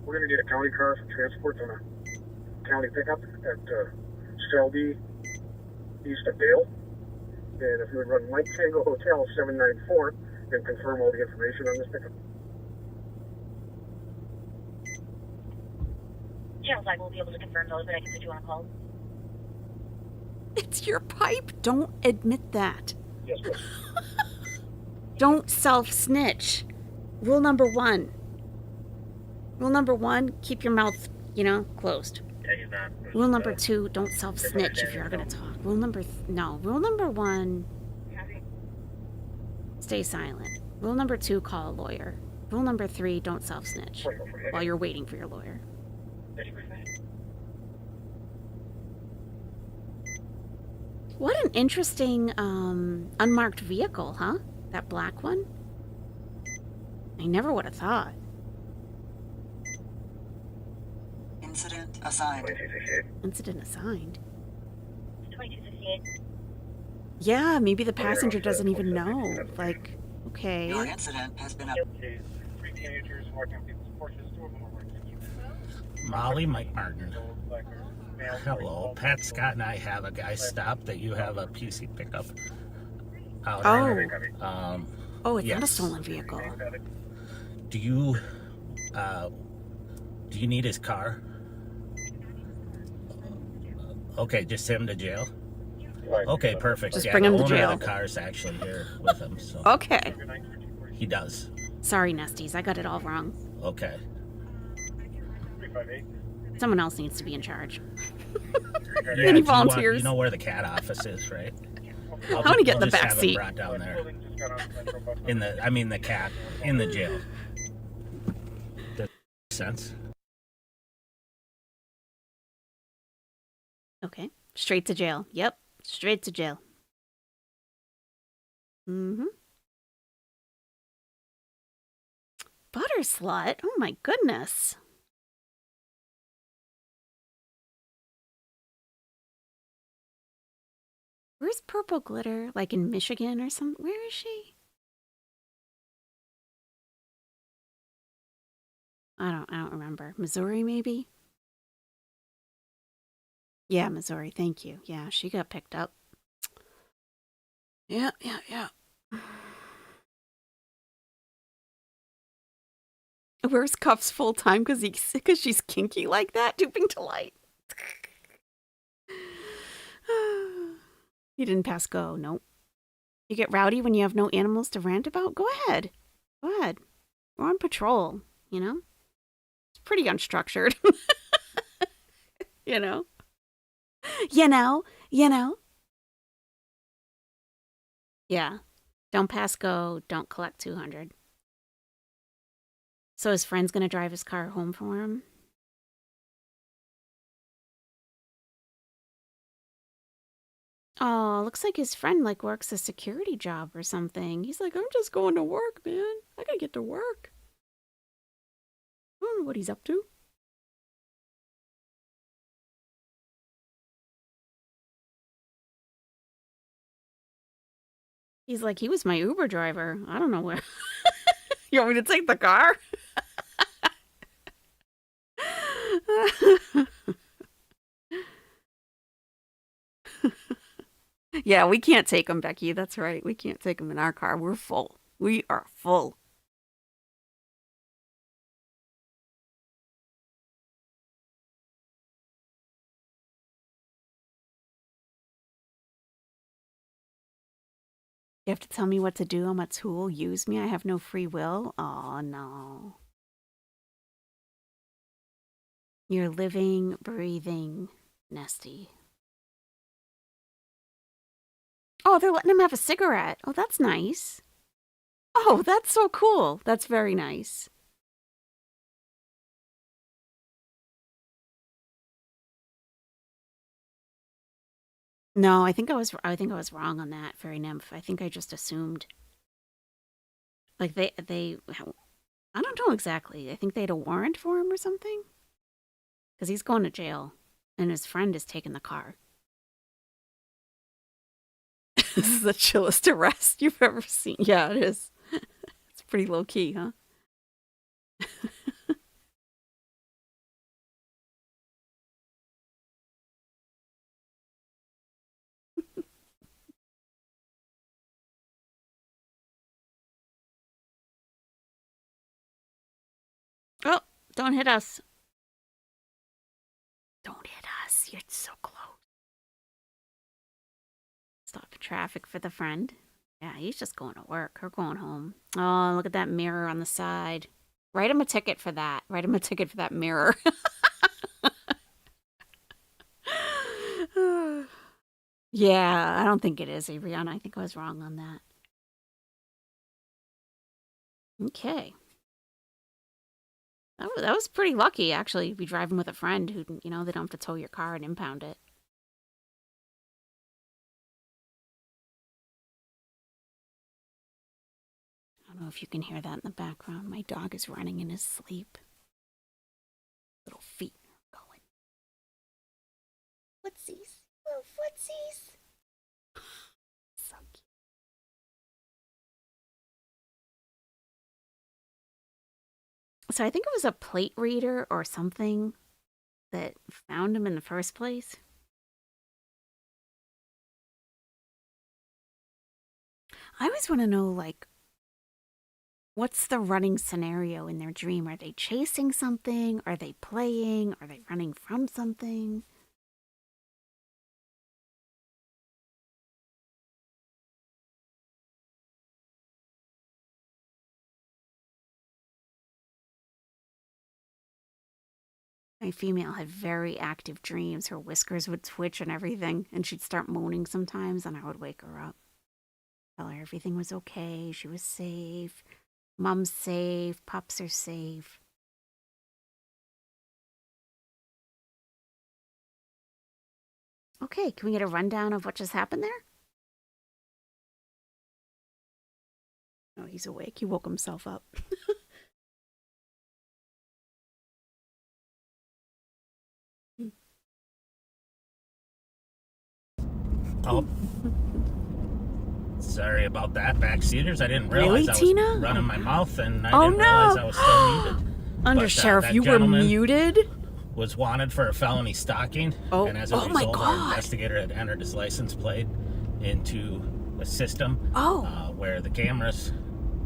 We're going to get a county car for transport on a county pickup at Selby, east of Dale. And if you would run Mike Tango Hotel 794 and confirm all the information on this pickup. Channel 5 will be able to confirm those, but I can put you on a call. It's your pipe. Don't admit that. Yes, miss. Don't self-snitch. Rule number 1. Rule number 1, keep your mouth, closed. Yeah, he's not. Rule number 2, don't self-snitch if you're going to talk. Rule number 1, stay silent. Rule number 2, call a lawyer. Rule number 3, don't self-snitch while you're waiting for your lawyer. What an interesting unmarked vehicle, huh? That black one? I never would have thought. Incident assigned. 2268. Incident assigned. 2268. Yeah, maybe the passenger doesn't even know. Like, okay. Your incident has been up. Okay, 3 teenagers walking on people's porches, 2 of them are working. Molly, Mike Martin. Hello. Pat Scott and I have a guy stop that you have a PC pickup out on. Oh, it's yes. not a stolen vehicle. Do you need his car? Okay, just send him to jail? Okay, perfect. Just bring him to jail. The car's actually here with him, so. Okay. He does. Sorry, Nesties. I got it all wrong. Okay. 358. Someone else needs to be in charge. Yeah, Any volunteers? You know where the cat office is, right? I want to get in the back have seat. it brought down there. The cat in the jail. Does that make sense? Okay. Straight to jail. Yep. Straight to jail. Mm-hmm. Butter slut? Oh my goodness. Where's Purple Glitter? Like in Michigan or something? Where is she? I don't remember. Missouri, maybe? Yeah, Missouri. Thank you. Yeah, she got picked up. Yeah. Wears cuffs full time because she's kinky like that, duping to light. You didn't pass go. Nope. You get rowdy when you have no animals to rant about? Go ahead. We're on patrol, It's pretty unstructured. You know? Yeah. Don't pass go. Don't collect 200. So his friend's gonna drive his car home for him? Oh, looks like his friend works a security job or something. He's like, I'm just going to work, man. I gotta get to work. I don't know what he's up to. He's like, he was my Uber driver. I don't know where. You want me to take the car? Yeah, we can't take him, Becky. That's right. We can't take him in our car. We're full. We are full. You have to tell me what to do. I'm a tool. Use me. I have no free will. Oh, no. You're living, breathing, Nestie. Oh, they're letting him have a cigarette. Oh, that's nice. Oh, that's so cool. That's very nice. No, I think I was wrong on that, Fairy Nymph. I think I just assumed. Like they I don't know exactly. I think they had a warrant for him or something. Because he's going to jail and his friend is taking the car. This is the chillest arrest you've ever seen. Yeah, it is. It's pretty low key, huh? Oh, don't hit us. Don't hit us. You're so close. Stop traffic for the friend. Yeah, he's just going to work. Her going home. Oh, look at that mirror on the side. Write him a ticket for that. Write him a ticket for that mirror. Yeah, I don't think it is, Ariana. I think I was wrong on that. Okay. That was pretty lucky, actually, to be driving with a friend who, they don't have to tow your car and impound it. I don't know if you can hear that in the background. My dog is running in his sleep. Little feet are going. Footsies. Little footsies. So cute. So I think it was a plate reader or something that found him in the first place. I always want to know, like, what's the running scenario in their dream? Are they chasing something? Are they playing? Are they running from something? My female had very active dreams. Her whiskers would twitch and everything, and she'd start moaning sometimes, and I would wake her up. Tell her everything was okay, she was safe, mom's safe, pups are safe. Okay, can we get a rundown of what just happened there? Oh, he's awake. He woke himself up. Oh. Sorry about that, backseaters. I didn't realize I was running my mouth, and I didn't realize I was still muted. Undersheriff, you were muted? Was wanted for a felony stalking, and as a result, our investigator had entered his license plate into a system where the cameras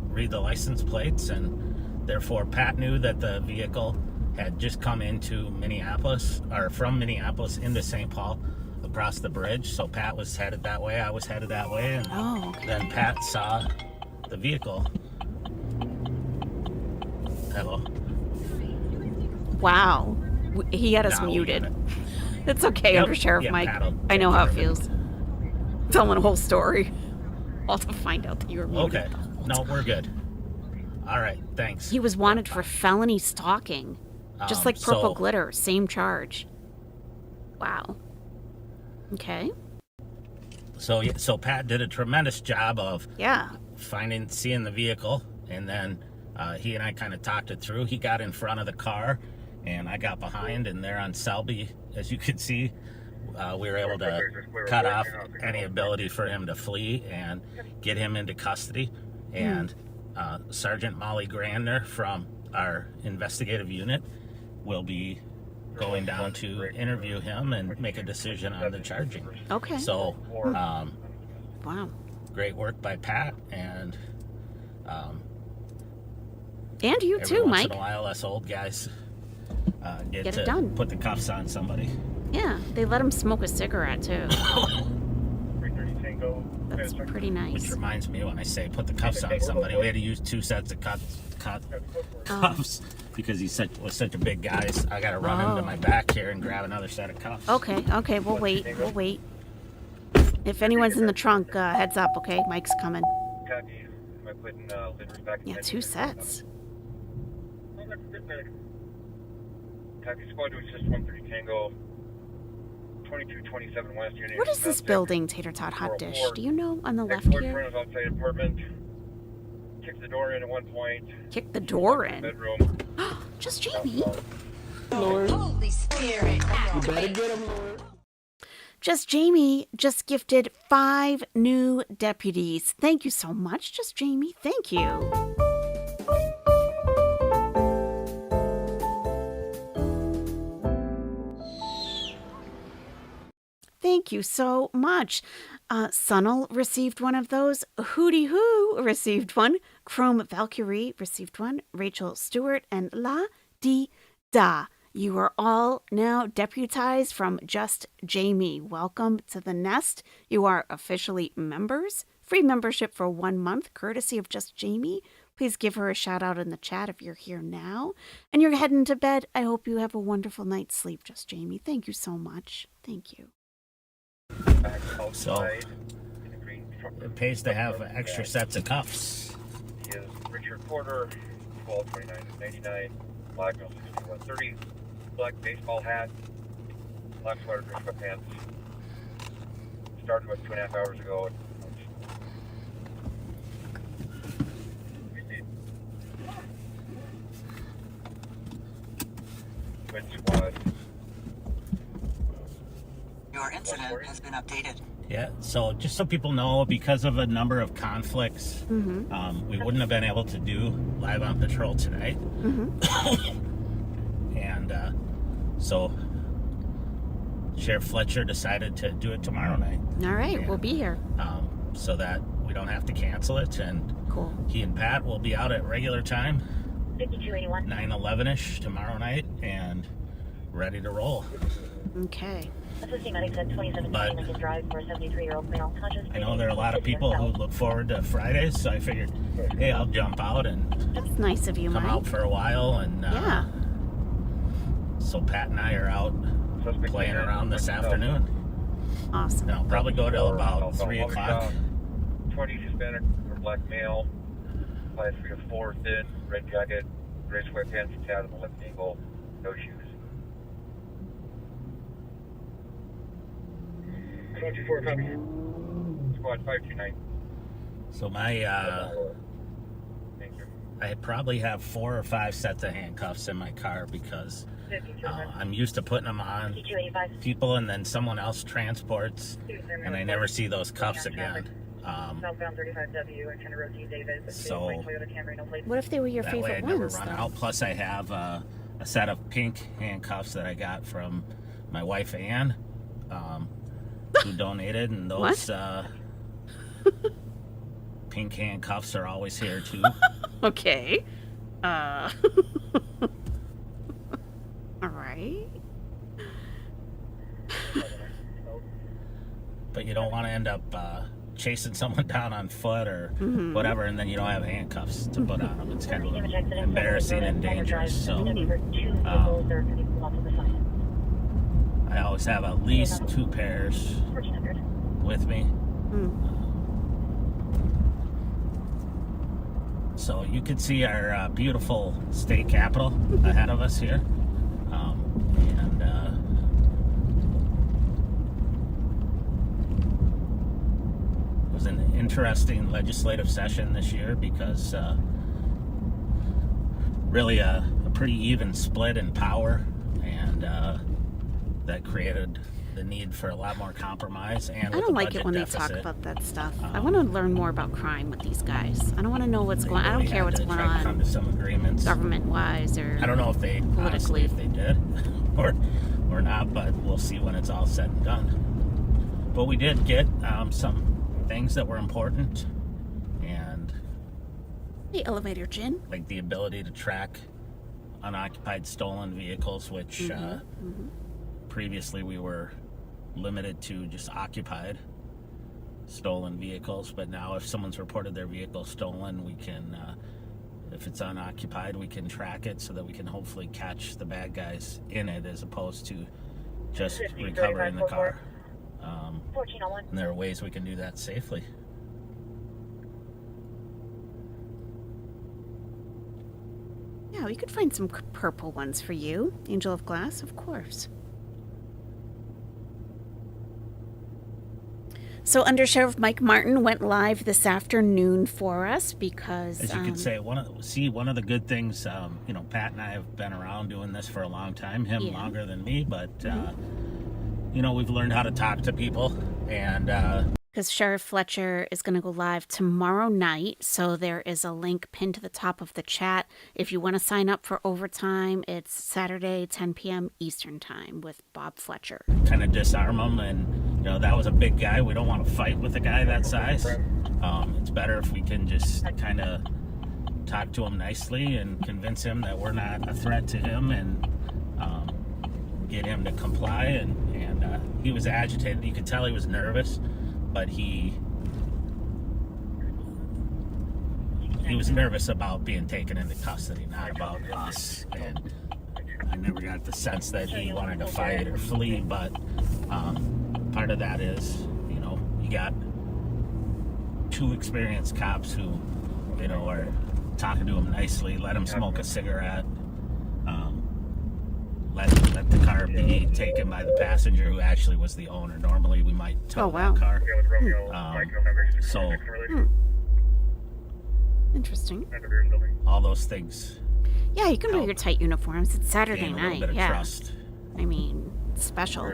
read the license plates, and therefore Pat knew that the vehicle had just come into Minneapolis, or from Minneapolis into St. Paul, across the bridge. So Pat was headed that way, I was headed that way, and then Pat saw the vehicle. Hello. Wow. He had us muted. It's okay, Undersheriff Mike. I know how it feels. Telling a whole story. All to find out that you were muted. Okay. No, we're good. All right, thanks. He was wanted for felony stalking. Just like Purple Glitter, same charge. Wow. Okay. So Pat did a tremendous job of seeing the vehicle, and then he and I kind of talked it through. He got in front of the car, and I got behind, and there on Selby, as you can see, we were able to cut off any ability for him to flee and get him into custody. And Sergeant Molly Grandner from our investigative unit will be going down to interview him and make a decision on the charging. Okay. So, wow. Great work by Pat, and you too, Mike. Once in a while, us old guys get it to done. Put the cuffs on somebody. Yeah, they let him smoke a cigarette too. That's pretty nice. Which reminds me, when I say put the cuffs on somebody, we had to use 2 sets of cuffs because he was such a big guy. So I got to run into my back here and grab another set of cuffs. Okay, we'll wait. If anyone's in the trunk, heads up, okay? Mike's coming. Yeah, 2 sets. What is this building, Tater Tot Hot Dish? Do you know on the left here? Kicked the door in at one point. Kicked the door in? Bedroom. Just Jamie. Lord. Holy Spirit. You better get him, Lord. Just Jamie just gifted 5 new deputies. Thank you so much, Just Jamie. Thank you. Thank you so much. Sunnel received one of those. Hootie Hoo received one. Chrome Valkyrie received one. Rachel Stewart and La Di Da. You are all now deputized from Just Jamie. Welcome to the Nest. You are officially members. Free membership for 1 month, courtesy of Just Jamie. Please give her a shout out in the chat if you're here now. And you're heading to bed. I hope you have a wonderful night's sleep, Just Jamie. Thank you so much. Thank you. So it pays to have extra sets of cuffs. He is Richard Porter, 1229-99, black male 6130, black baseball hat, black sweater, gray sweatpants. Started about 2.5 hours ago. Good squad. Your incident has been updated. Yeah, so just so people know, because of a number of conflicts, we wouldn't have been able to do Live on Patrol tonight. And so Sheriff Fletcher decided to do it tomorrow night. All right, And, we'll be here. So that we don't have to cancel it. And Cool. he and Pat will be out at regular time, 5281. 9/11ish tomorrow night, and ready to roll. Okay. Assisting medics at 27 Lincoln Drive for a 73-year-old male conscious. I know there are a lot of people who look forward to Fridays, so I figured, hey, I'll jump out and That's nice of you, come Mike. out for a while. And Yeah. so Pat and I are out playing around this afternoon. Awesome. And I'll probably go till about 3 o'clock. 20 Hispanic or black male, 5 feet of 4 thin, red jacket, gray sweatpants, tat on the left ankle, no shoes. 24 copy. Squad 529. So my, Thank you. I probably have 4 or 5 sets of handcuffs in my car because I'm used to putting them on 5285. people and then someone else transports, and I never see those cuffs again. Southbound 35W and Road D Davis. So Toyota Camry, no plate. What if they were your that way favorite I never ones, run though? out. Plus I have a set of pink handcuffs that I got from my wife Ann, who donated, and those pink handcuffs are always here too. Okay. All right. But you don't want to end up chasing someone down on foot or whatever, and then you don't have handcuffs to put on them. It's kind of embarrassing and dangerous. So I always have at least 2 pairs 1400. with me. So you can see our beautiful state capitol ahead of us here. And it was an interesting legislative session this year because really a pretty even split in power, and that created the need for a lot more compromise. And I don't like it when they talk about that stuff. I want to learn more about crime with these guys. I don't want to know what's going on. I don't care what's going on come to some agreements government-wise or I don't know if they politically. honestly, if they did or not, but we'll see when it's all said and done. But we did get some things that were important, and Hey, elevator Jin. like the ability to track unoccupied stolen vehicles, which previously we were limited to just occupied stolen vehicles, but now if someone's reported their vehicle stolen, we can if it's unoccupied, we can track it so that we can hopefully catch the bad guys in it as opposed to just recovering the car. 1401. And there are ways we can do that safely. Yeah, we could find some purple ones for you. Angel of Glass, of course. So Under Sheriff Mike Martin went live this afternoon for us because... As you could say, one of the good things, Pat and I have been around doing this for a long time, him longer than me, but, we've learned how to talk to people, and... because Sheriff Fletcher is going to go live tomorrow night, so there is a link pinned to the top of the chat. If you want to sign up for overtime, it's Saturday, 10 p.m. Eastern Time with Bob Fletcher. kind of disarm him, and that was a big guy. We don't want to fight with a guy that size. It's better if we can just kind of talk to him nicely and convince him that we're not a threat to him, and get him to comply, and he was agitated. You could tell he was nervous, but he was nervous about being taken into custody, not about us. And I never got the sense that he wanted to fight or flee, but part of that is, you got two experienced cops who, are talking to him nicely, let him smoke a cigarette, let the car be taken by the passenger who actually was the owner. Normally we might tow that car. So Interesting. all those things. Yeah, you can wear your tight uniforms. It's Saturday Gain a little night. bit of Yeah. trust. I mean, it's special.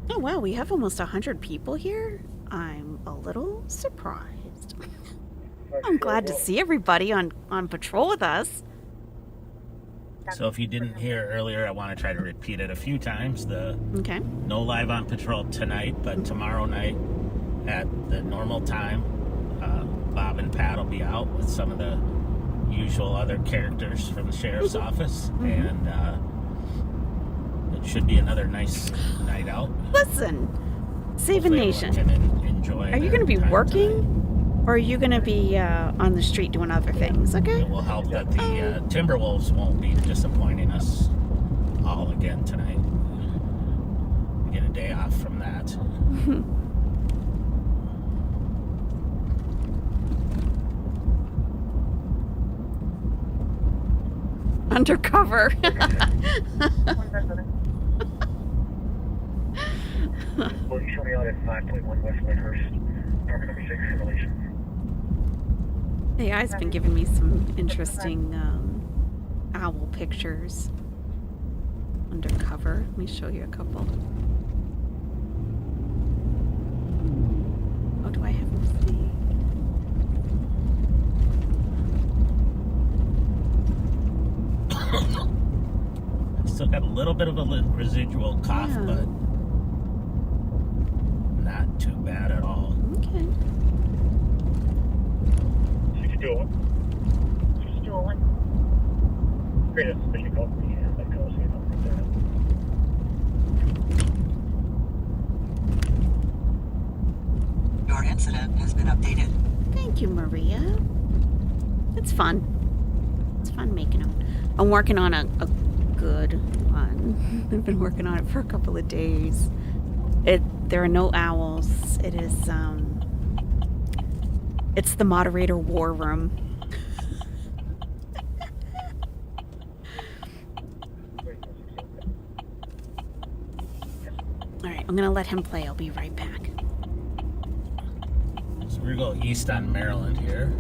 Oh wow, we have almost 100 people here. I'm a little surprised. I'm glad to see everybody on patrol with us. So if you didn't hear earlier, I want to try to repeat it a few times. Okay. No live on patrol tonight, but tomorrow night at the normal time, Bob and Pat will be out with some of the usual other characters from the sheriff's office, and it should be another nice night out. Listen, Save a Hopefully Nation. everyone can enjoy Are you their going to be time working? tonight. Or are you going to be on the street doing other things, okay? It will help that the Timberwolves won't be disappointing us all again tonight. We get a day off from that. Undercover. Will you show me out at 5.1 West Whitehurst, apartment number 6, simulation? AI's been giving me some interesting owl pictures. Undercover. Let me show you a couple. Oh, do I have them saved? Still got a little bit of a residual cough, Yeah. but not too bad at all. Okay. 6201. 6201. Great, that's the call for me. That goes in up there. Your incident has been updated. Thank you, Maria. It's fun. It's fun making them. I'm working on a good one. I've been working on it for a couple of days. There are no owls. It is it's the moderator war room. All right, I'm gonna let him play. I'll be right back. So we're going to go east on Maryland here.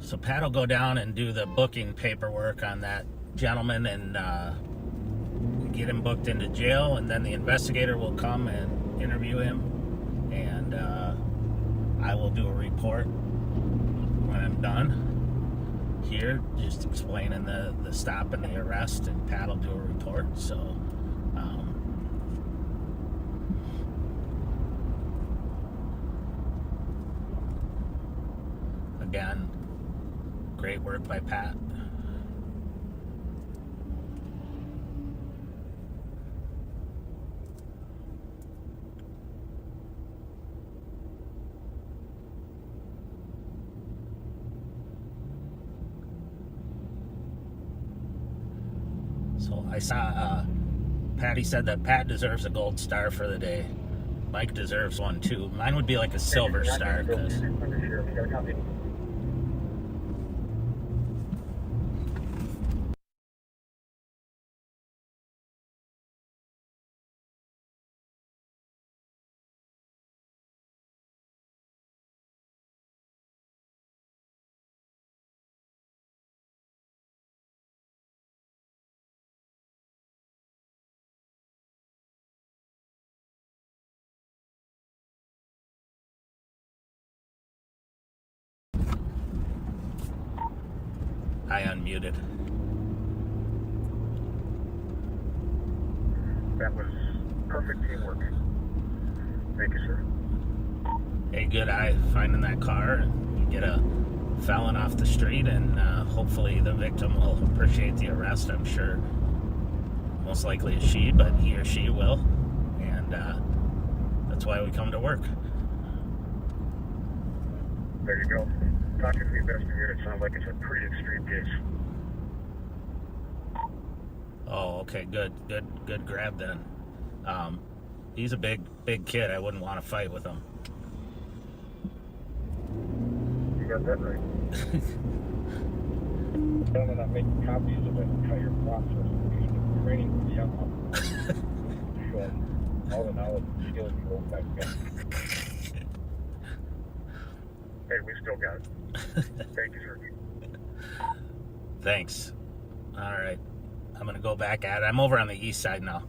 So Pat will go down and do the booking paperwork on that gentleman and get him booked into jail, and then the investigator will come and interview him, and I will do a report when I'm done here, just explaining the stop and the arrest, and Pat will do a report. So again, great work by Pat. So I saw Patty said that Pat deserves a gold star for the day. Mike deserves one too. Mine would be like a silver star, 'cause I unmuted. That was perfect teamwork. Thank you, sir. Hey, good eye finding that car, and you get a felon off the street, and hopefully the victim will appreciate the arrest. I'm sure most likely it's she, but he or she will, and that's why we come to work. There you go. Talking to the investigator, it sounds like it's a pretty extreme case. Oh, okay, good grab then. He's a big kid. I wouldn't want to fight with him. You got that right. I'm not making copies of the entire process. Using training for the young Show them all the knowledge and skills you hold back then. Hey, we still got it. Thank you, sir. Thanks. All right. I'm going to go back at it. I'm over on the east side now.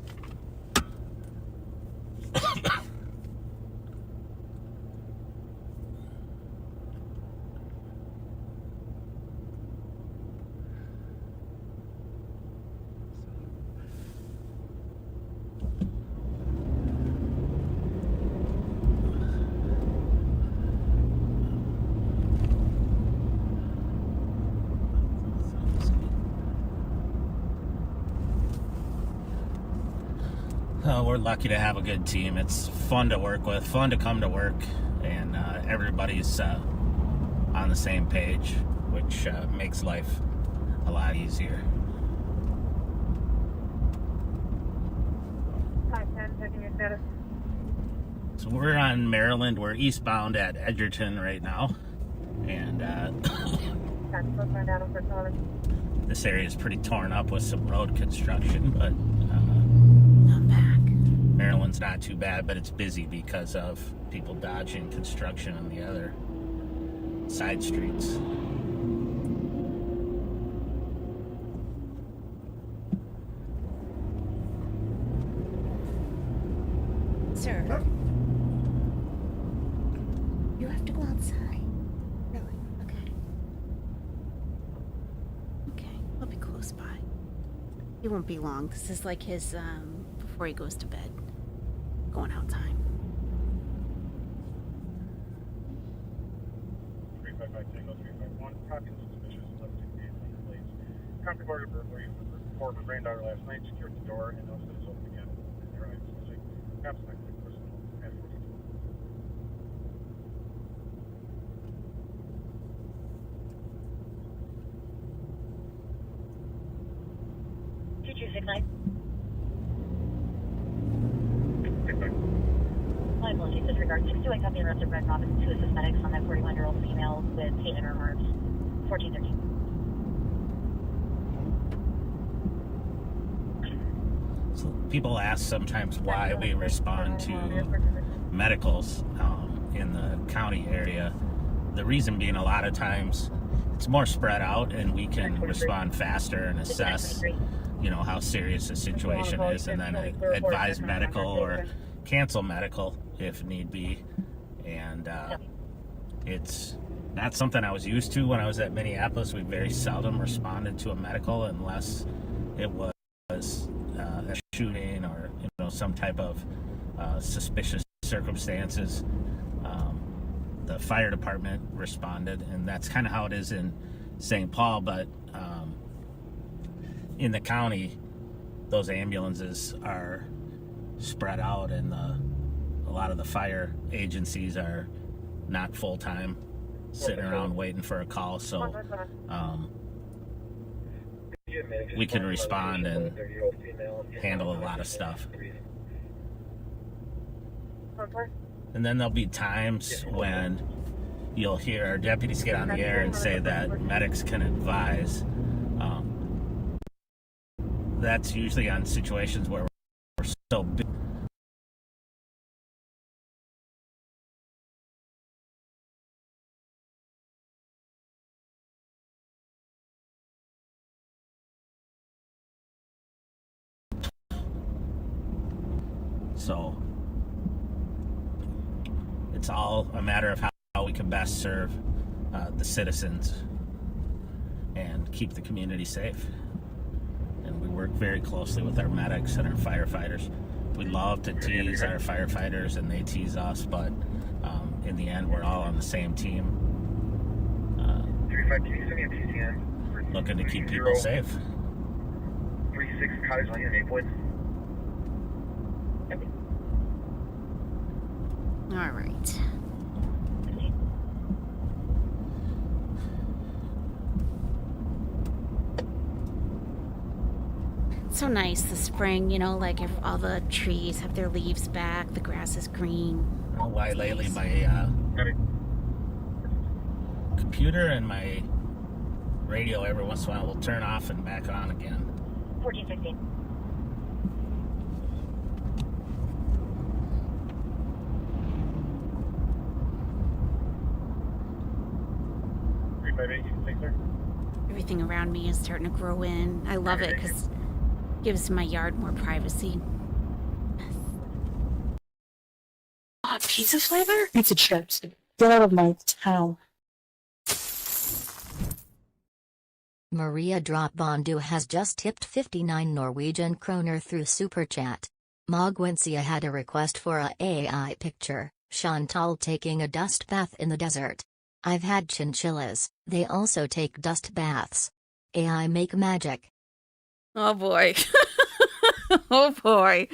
We're lucky to have a good team. It's fun to work with, fun to come to work, and everybody's on the same page, which makes life a lot easier. 510, checking your status. So we're on Maryland. We're eastbound at Edgerton right now, and this area is pretty torn up with some road construction, but I'm back. Maryland's not too bad, but it's busy because of people dodging construction on the other side streets. Sir, you have to go outside. Really? Okay. Okay, I'll be close by. It won't be long. This is like his, before he goes to bed. Going out time. 355 Tango 351. Copy the suspicious 1168 plates. Copy boarded burglary report for granddaughter last night. Secured the door and noticed that it's open again. And their eyes missing. Perhaps not good personal. And 2269. My apologies, disregard. 628 copy and arrested Red Robin, 2 suspects on that 41-year-old female with pain in her arms. 1413. So people ask sometimes why we respond to medicals in the county area. The reason being, a lot of times it's more spread out, and we can respond faster and assess, how serious the situation is, and then advise medical or cancel medical if need be. And it's not something I was used to when I was at Minneapolis. We very seldom responded to a medical unless it was a shooting or some type of suspicious circumstances. The fire department responded, and that's kind of how it is in St. Paul, but in the county those ambulances are spread out, and a lot of the fire agencies are not full-time sitting around waiting for a call, so we can respond and handle a lot of stuff. And then there'll be times when you'll hear our deputies get on the air and say that medics can advise. That's usually on situations where we're so big. So it's all a matter of how we can best serve the citizens. and keep the community safe. And we work very closely with our medics and our firefighters. We love to tease our firefighters and they tease us, but in the end, we're all on the same team. Looking to keep people safe. 36 Cottage Lane in Maplewood. All right. So nice, the spring, you know, like if all the trees have their leaves back, the grass is green. I don't know why lately my computer and my radio every once in a while will turn off and back on again. 1416. Everything around me is starting to grow in. I love it because it gives my yard more privacy. Pizza flavor? Pizza chips. Get out of my town. Maria Dropbondu has just tipped 59 Norwegian kroner through Super Chat. Mogwensia had a request for a AI picture, Chantal taking a dust bath in the desert. I've had chinchillas, they also take dust baths. AI make magic. Oh boy. Oh boy.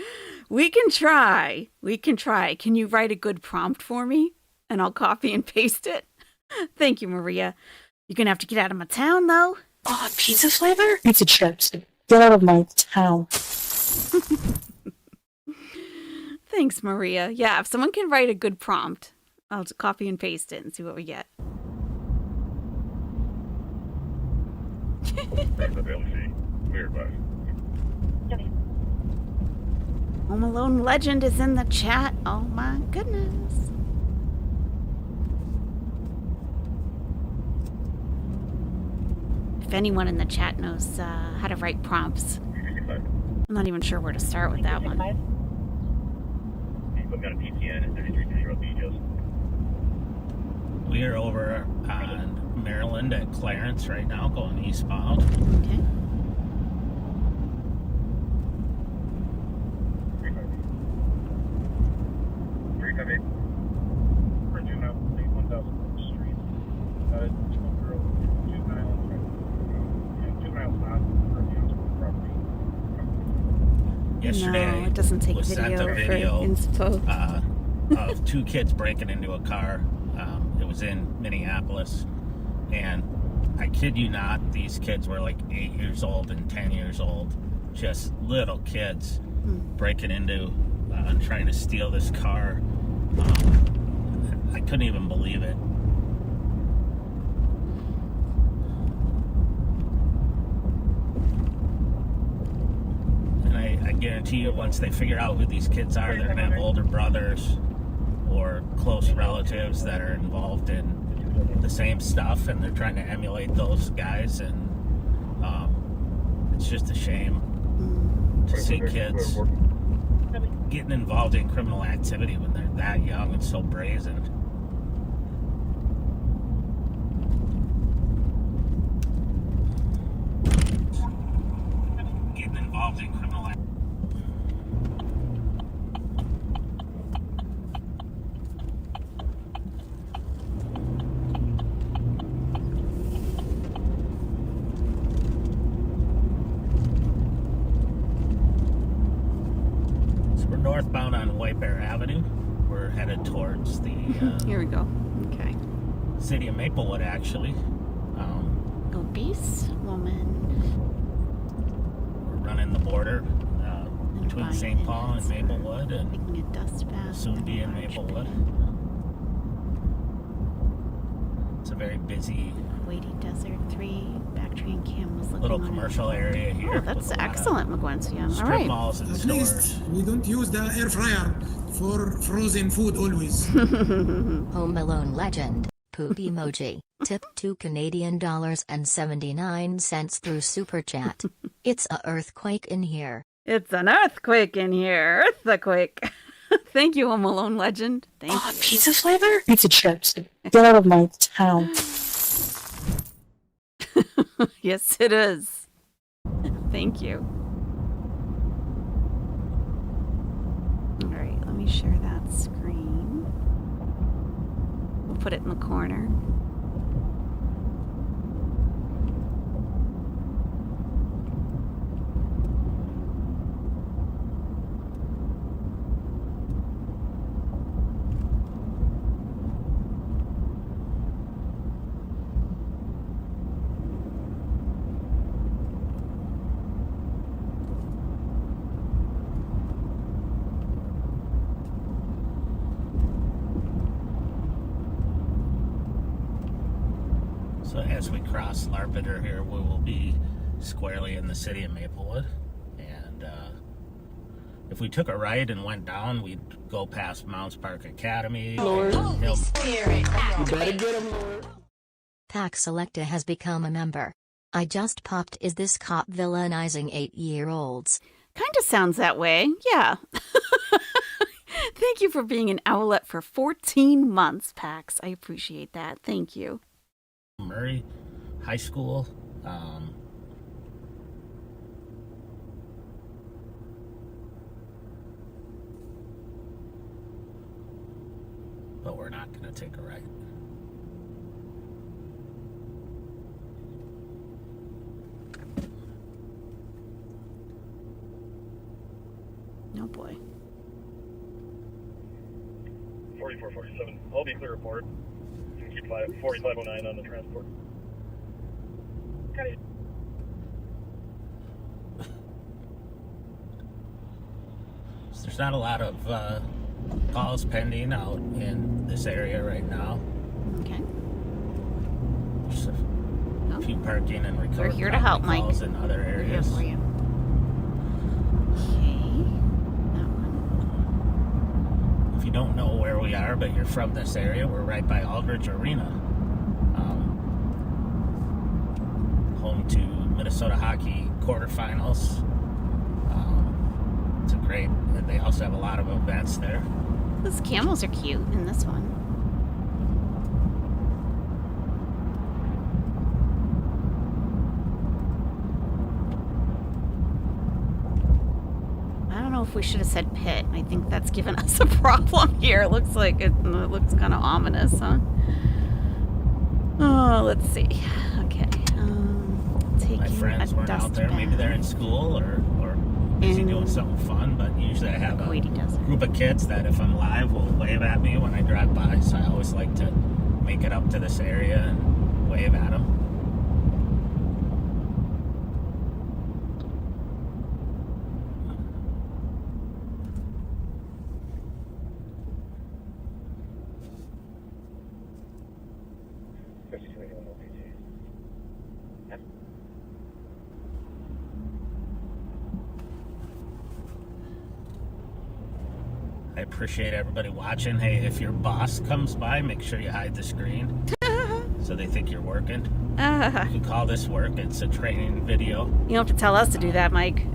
We can try. We can try. Can you write a good prompt for me? And I'll copy and paste it. Thank you, Maria. You're gonna have to get out of my town, though. Pizza flavor? Pizza chips. Get out of my town. Thanks, Maria. Yeah, if someone can write a good prompt, I'll just copy and paste it and see what we get. Home Alone Legend is in the chat. Oh my goodness. If anyone in the chat knows how to write prompts, I'm not even sure where to start with that one. We are over on Maryland at Clarence right now, going eastbound. Okay. Yesterday, No, it doesn't take was sent video a video for inspo. Of two kids breaking into a car. It was in Minneapolis, and I kid you not, these kids were like 8 years old and 10 years old, just little kids breaking into and trying to steal this car. I couldn't even believe it. And I guarantee you, once they figure out who these kids are, they're gonna have older brothers or close relatives that are involved in the same stuff, and they're trying to emulate those guys, and it's just a shame to see kids getting involved in criminal activity when they're that young and so brazen. Getting involved in criminal activity. Northbound on White Bear Avenue. We're headed towards the Here we go. Okay. city of Maplewood, actually. Obese woman. We're running the border between St. Paul and Maplewood, and taking a dust bath. soon be in Maplewood. It's a very busy Weighty Desert 3, Backtrain Cam was looking little on commercial it. area here. Oh, that's excellent, McGuency. All Strip right. malls and At stores. least we don't use the air fryer for frozen food always. Home Alone Legend, poop emoji, tip $2 through Super Chat. It's a earthquake in here. It's an earthquake in here. Earthquake. Thank you, Home Alone Legend. Thank you. Pizza flavor? Pizza chips. Get out of my town. Yes, it is. Thank you. All right, let me share that screen. We'll put it in the corner. So as we cross Larpenteur here, we will be squarely in the city of Maplewood. And if we took a right and went down, we'd go past Mounts Park Academy. Lord. Hill- You better get him, Lord. Pax Selecta has become a member. I just popped. Is this cop villainizing 8-year-olds? Kind of sounds that way, yeah. Thank you for being an Owlette for 14 months, Pax. I appreciate that. Thank you. Murray High School. But we're not going to take a right. Oh boy. 4447. I'll be clear report. You can keep 4509 on the transport. Okay. So there's not a lot of calls pending out in this area right now. Okay. There's a few parking and recovery. We're here to help, Mike. Calls in other We're here areas. for you. Okay. That one. If you don't know where we are, but you're from this area, we're right by Aldridge Arena. Home to Minnesota hockey quarterfinals. It's a great, they also have a lot of events there. Those camels are cute in this one. I don't know if we should have said pit. I think that's given us a problem here. It looks like it looks kind of ominous, huh? Oh, let's see. Okay. Taking My friends a weren't out there. Maybe they're in school or busy doing something fun, but usually I have a group of kids that if I'm live will wave at me when I drive by, so I always like to make it up to this area and wave at them. I appreciate everybody watching. Hey, if your boss comes by, make sure you hide the screen so they think you're working. You can call this work. It's a training video. You don't have to tell us to do that, Mike.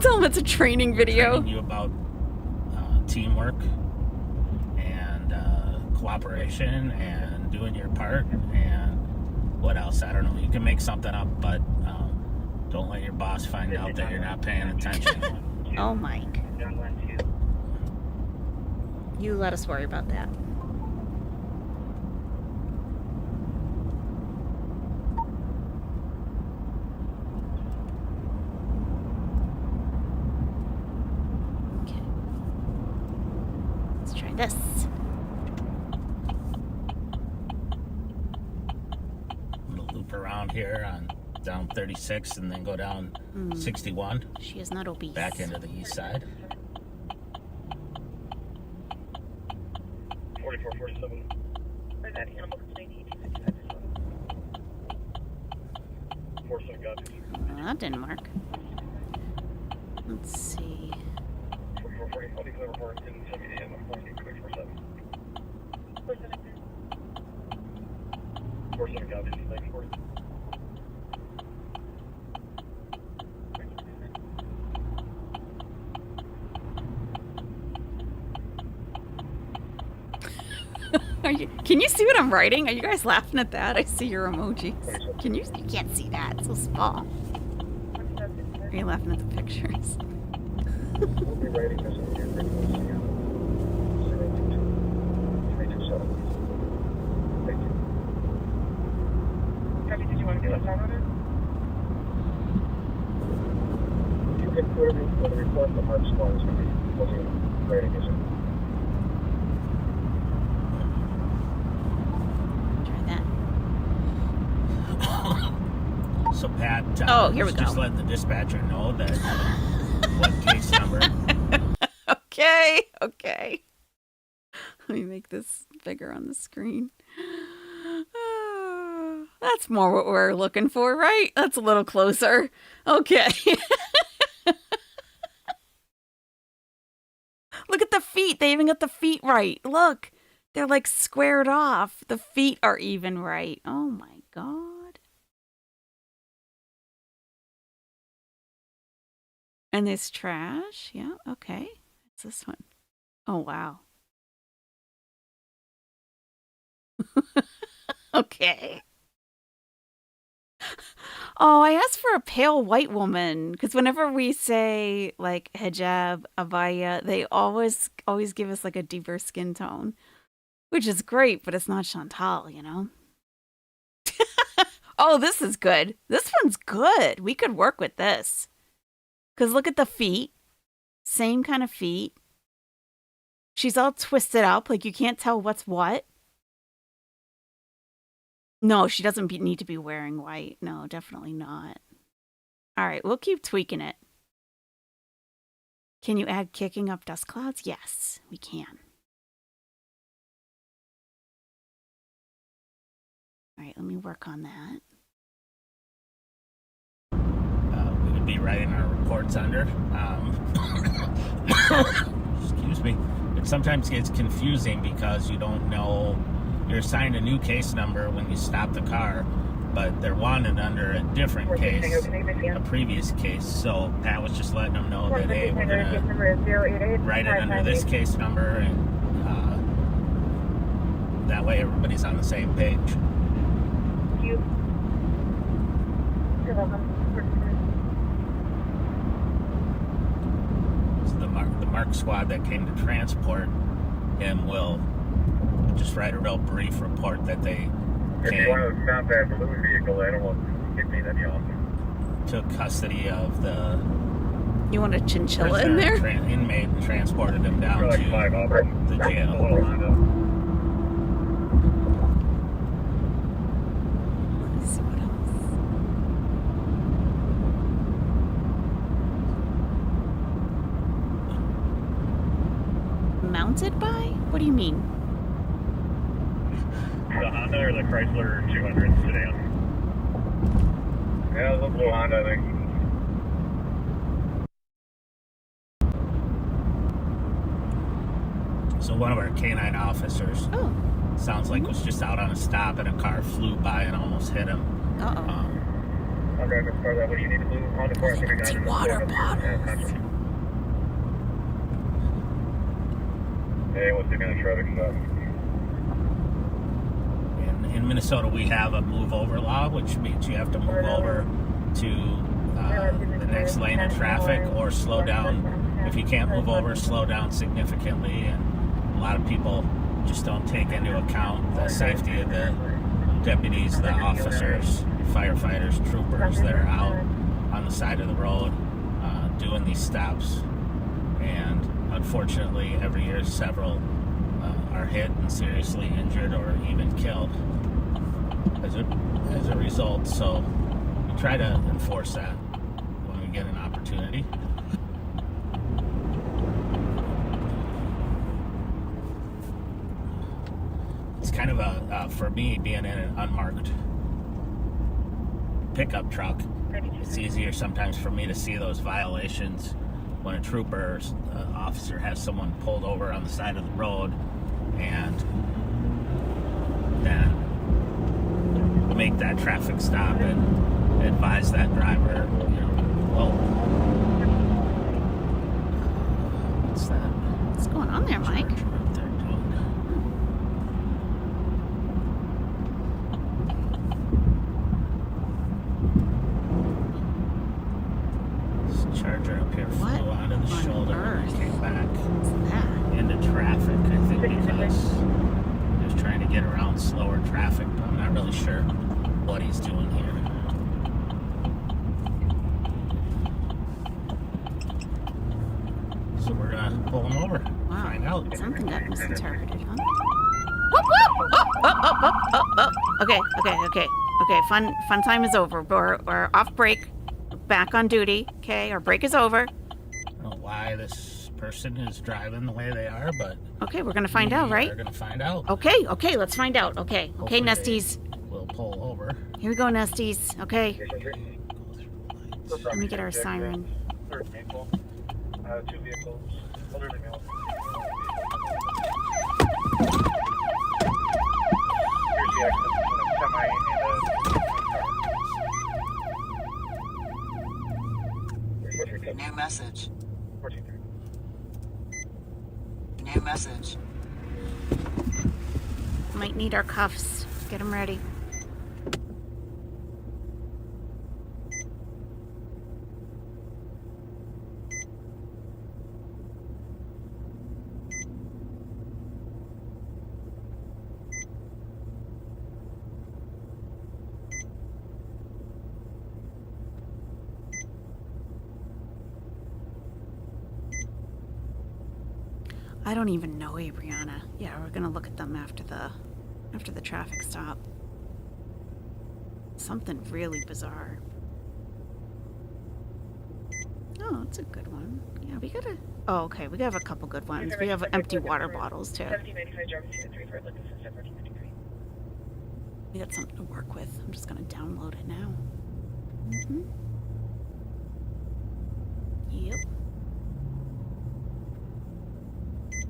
Tell them it's a training video. Training you about teamwork and cooperation and doing your part and what else? I don't know. You can make something up, but don't let your boss find out that you're not paying attention. Oh, Mike. You let us worry about that. Okay. Let's try this. I'm gonna loop around here on down 36 and then go down 61. She is not obese. Back into the east side. 4447. For that animal complaint, 1865. 47 got it. That didn't work. Let's see. 4440. I'll be clear report in 70 a.m. I'm going to get quick 47. 47 got it. Thanks for it. Can you see what I'm writing? Are you guys laughing at that? I see your emojis. You can't see that. It's so small. Are you laughing at the pictures? We'll be writing this in here. 327. Thank you. Copy, did you want to do a sound on it? You can put it in the report, the Mark squad is going to be looking at writing this in. So Pat, oh, here we go. Just letting the dispatcher know that what case number. Okay. Let me make this bigger on the screen. That's more what we're looking for, right? That's a little closer. Okay. Look at the feet. They even got the feet right. Look. They're like squared off. The feet are even right. Oh my God. And this trash. Yeah, okay. What's this one? Oh, wow. Okay. Oh, I asked for a pale white woman because whenever we say like hijab, abaya, they always give us like a deeper skin tone, which is great, but it's not Chantal, you know? Oh, this is good. This one's good. We could work with this. Because look at the feet. Same kind of feet. She's all twisted up. Like you can't tell what's what. No, she doesn't need to be wearing white. No, definitely not. All right, we'll keep tweaking it. Can you add kicking up dust clouds? Yes, we can. All right, let me work on that. We would be writing our reports under. Excuse me. It sometimes gets confusing because you don't know. You're assigned a new case number when you stop the car, but they're wanted under a different case, a previous case. So Pat was just letting them know that, hey, we're going to write it under this case number, and that way everybody's on the same page. You're welcome. So the Mark squad that came to transport him will just write a real brief report that they If you want to stop that blue vehicle, I don't want to hit me, then you took custody of the You want a chinchilla in there? Inmate and transported him down like to 5 off the jail. a little Honda. Let's see what else. Mounted by? What do you mean? The Honda or the Chrysler 200 sedan? Yeah, it was a blue Honda, I think. So one of our canine officers sounds like was just out on a stop and a car flew by and almost hit him. Okay, Miss Carla, what do you need to do on the course? Water bottles. Hey, what's the kind of traffic stop? In Minnesota, we have a move over law, which means you have to move over to the next lane of traffic or slow down. If you can't move over, slow down significantly. And a lot of people just don't take into account the safety of the deputies, the officers, firefighters, troopers that are out on the side of the road doing these stops. And unfortunately, every year several are hit and seriously injured or even killed as a result. So we try to enforce that when we get an opportunity. It's kind of for me, being in an unmarked pickup truck, it's easier sometimes for me to see those violations when a trooper or officer has someone pulled over on the side of the road, and then make that traffic stop and advise that driver, What's that? What's going on there, Mike? Charger up here What flew onto the on shoulder earth? and came back What's that? into traffic, I think, because he was trying to get around slower traffic, but I'm not really sure what he's doing here. So we're gonna pull him over, Wow. find out. Something got misinterpreted, huh? Whoop, whoop! Oh. Okay. Fun time is over. We're off break. Back on duty. Okay, our break is over. I don't know why this person is driving the way they are, but Okay, we're gonna find out, right? We're gonna find out. Okay, let's find out. Okay, Hopefully Nesties. We'll pull over. Here we go, Nesties. Okay, let me get our siren. Third vehicle. 2 vehicles. Elderly male. Here's the accident between a semi and a car. New message. 14-3. New message. Might need our cuffs. Get them ready. I don't even know Abriana. Yeah, we're gonna look at them after the traffic stop. Something really bizarre. Oh, it's a good one. Yeah, we gotta. Oh, okay. We have a couple good ones. We have empty water bottles too. 1795 Jarvis Unit 3 for Looking System 1493. We got something to work with. I'm just gonna download it now. Yep.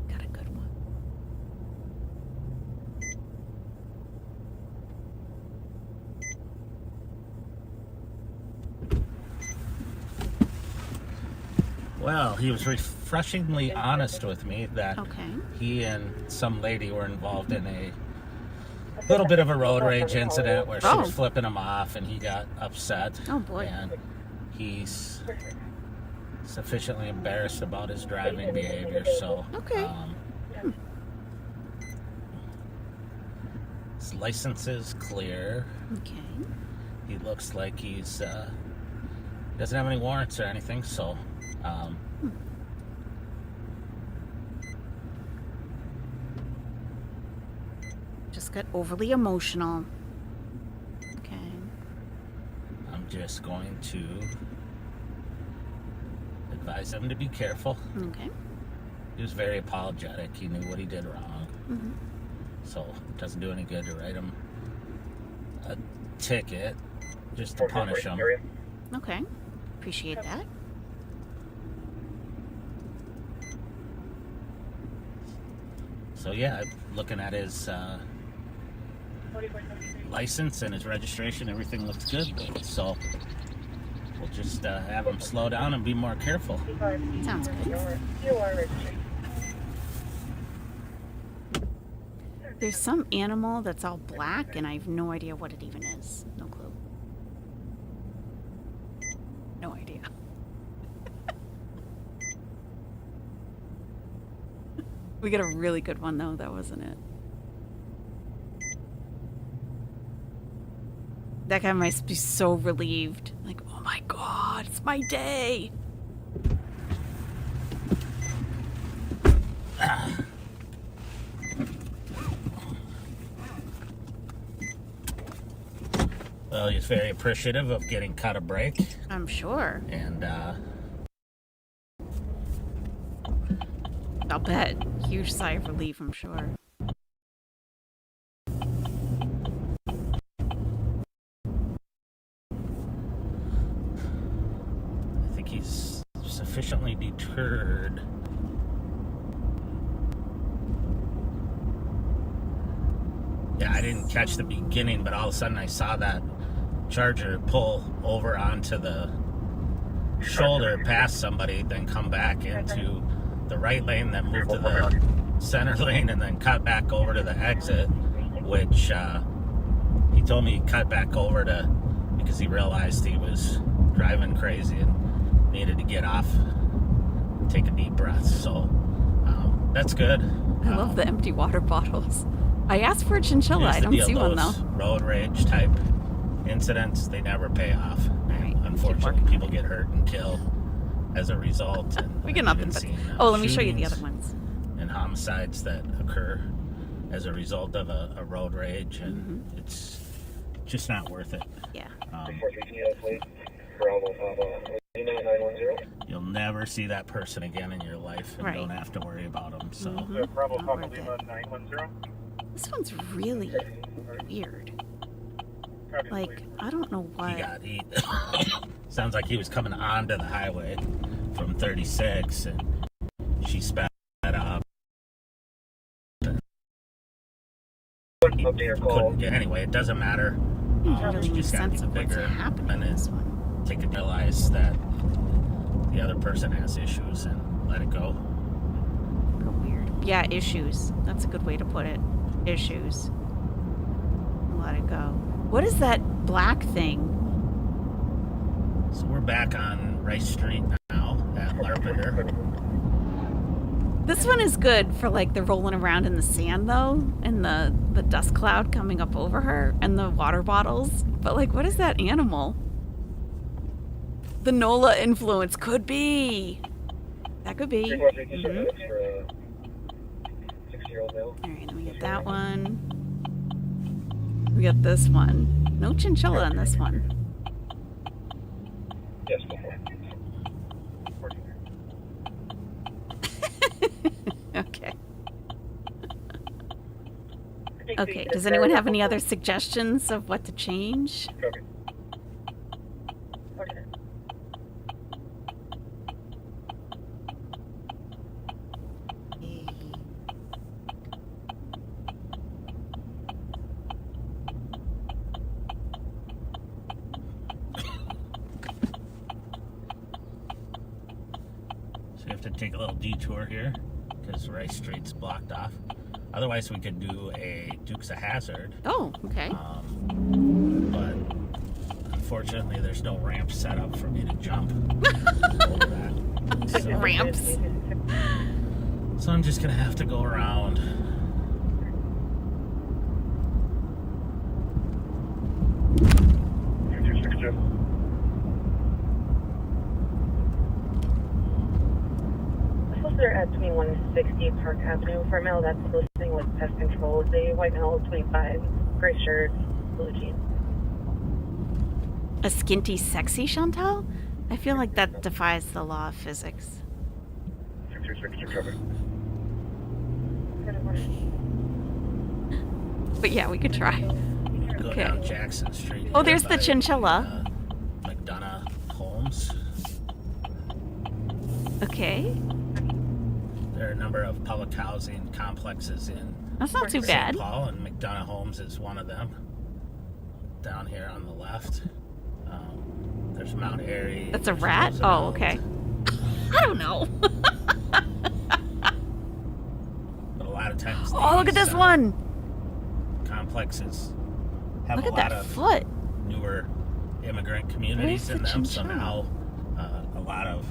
Got a good one. Well, he was refreshingly honest with me that Okay. he and some lady were involved in a little bit of a road rage incident where she was flipping him off and he got upset. Oh boy. And he's sufficiently embarrassed about his driving behavior, so Okay. his license is clear. Okay. He looks like he's doesn't have any warrants or anything, so Just got overly emotional. Okay. I'm just going to advise him to be careful. Okay. He was very apologetic. He knew what he did wrong. So it doesn't do any good to write him a ticket just to punish him. Okay. Appreciate that. So yeah, looking at his license and his registration, everything looks good. So we'll just have him slow down and be more careful. Sounds good. There's some animal that's all black, and I have no idea what it even is. No clue. No idea. We got a really good one, though. That wasn't it. That guy must be so relieved. Like, oh my god, it's my day. Well, he's very appreciative of getting cut a break. I'm sure. And I'll bet. Huge sigh of relief, I'm sure. I think he's sufficiently deterred. Yeah, I didn't catch the beginning, but all of a sudden I saw that Charger pull over onto the shoulder past somebody, then come back into the right lane, then move to the center lane, and then cut back over to the exit, which he told me he cut back over to because he realized he was driving crazy and needed to get get off, take a deep breath. So that's good. I love the empty water bottles. I asked for a chinchilla. I don't see one though. Road rage type incidents, they never pay off. Right. Unfortunately, people get hurt and killed as a result. And we get nothing but. Oh, let me show you the other ones. And homicides that occur as a result of a road rage, and it's just not worth it. Yeah. You'll never see that person again in your life, and don't have to worry about them. So. This one's really weird. Like, I don't know why. He sounds like he was coming onto the highway from 36, and she sped up. Couldn't get anyway. It doesn't matter. Really You just got to sense be of what's bigger happening and in this one. take it, realize that the other person has issues, and let it go. Weird. Yeah, issues. That's a good way to put it. Issues. Let it go. What is that black thing? So we're back on Rice Street now at Larpenter. This one is good for like the rolling around in the sand though, and the dust cloud coming up over her, and the water bottles. But like, what is that animal? The NOLA influence could be. That could be. Alright, let me get that one. We got this one. No chinchilla on this one. Yes, Okay. Okay, does anyone have any other suggestions of what to change? Okay. So we have to take a little detour here because Rice Street's blocked off. Otherwise, we could do a Dukes of Hazzard. Oh, okay. But unfortunately, there's no ramp set up for me to jump over that. So, Ramps. So I'm just gonna have to go around. They're at 2160 Park Avenue. For a male that's listening with pest control is a white male, 25, gray shirt, blue jeans. A skinty sexy Chantal? I feel like that defies the law of physics. 626 cover. But yeah, we could try. Go down Jackson Street. Oh, there's the chinchilla. McDonough Homes. Okay. There are a number of public housing complexes in That's not too bad. St. Paul, and McDonough Homes is one of them. Down here on the left. There's Mount Airy. That's a rat? Oh, okay. I don't know. But a lot of times Oh, look at this one. Complexes have Look a at lot that of foot. newer immigrant communities in Where's the them. So chinchilla? now a lot of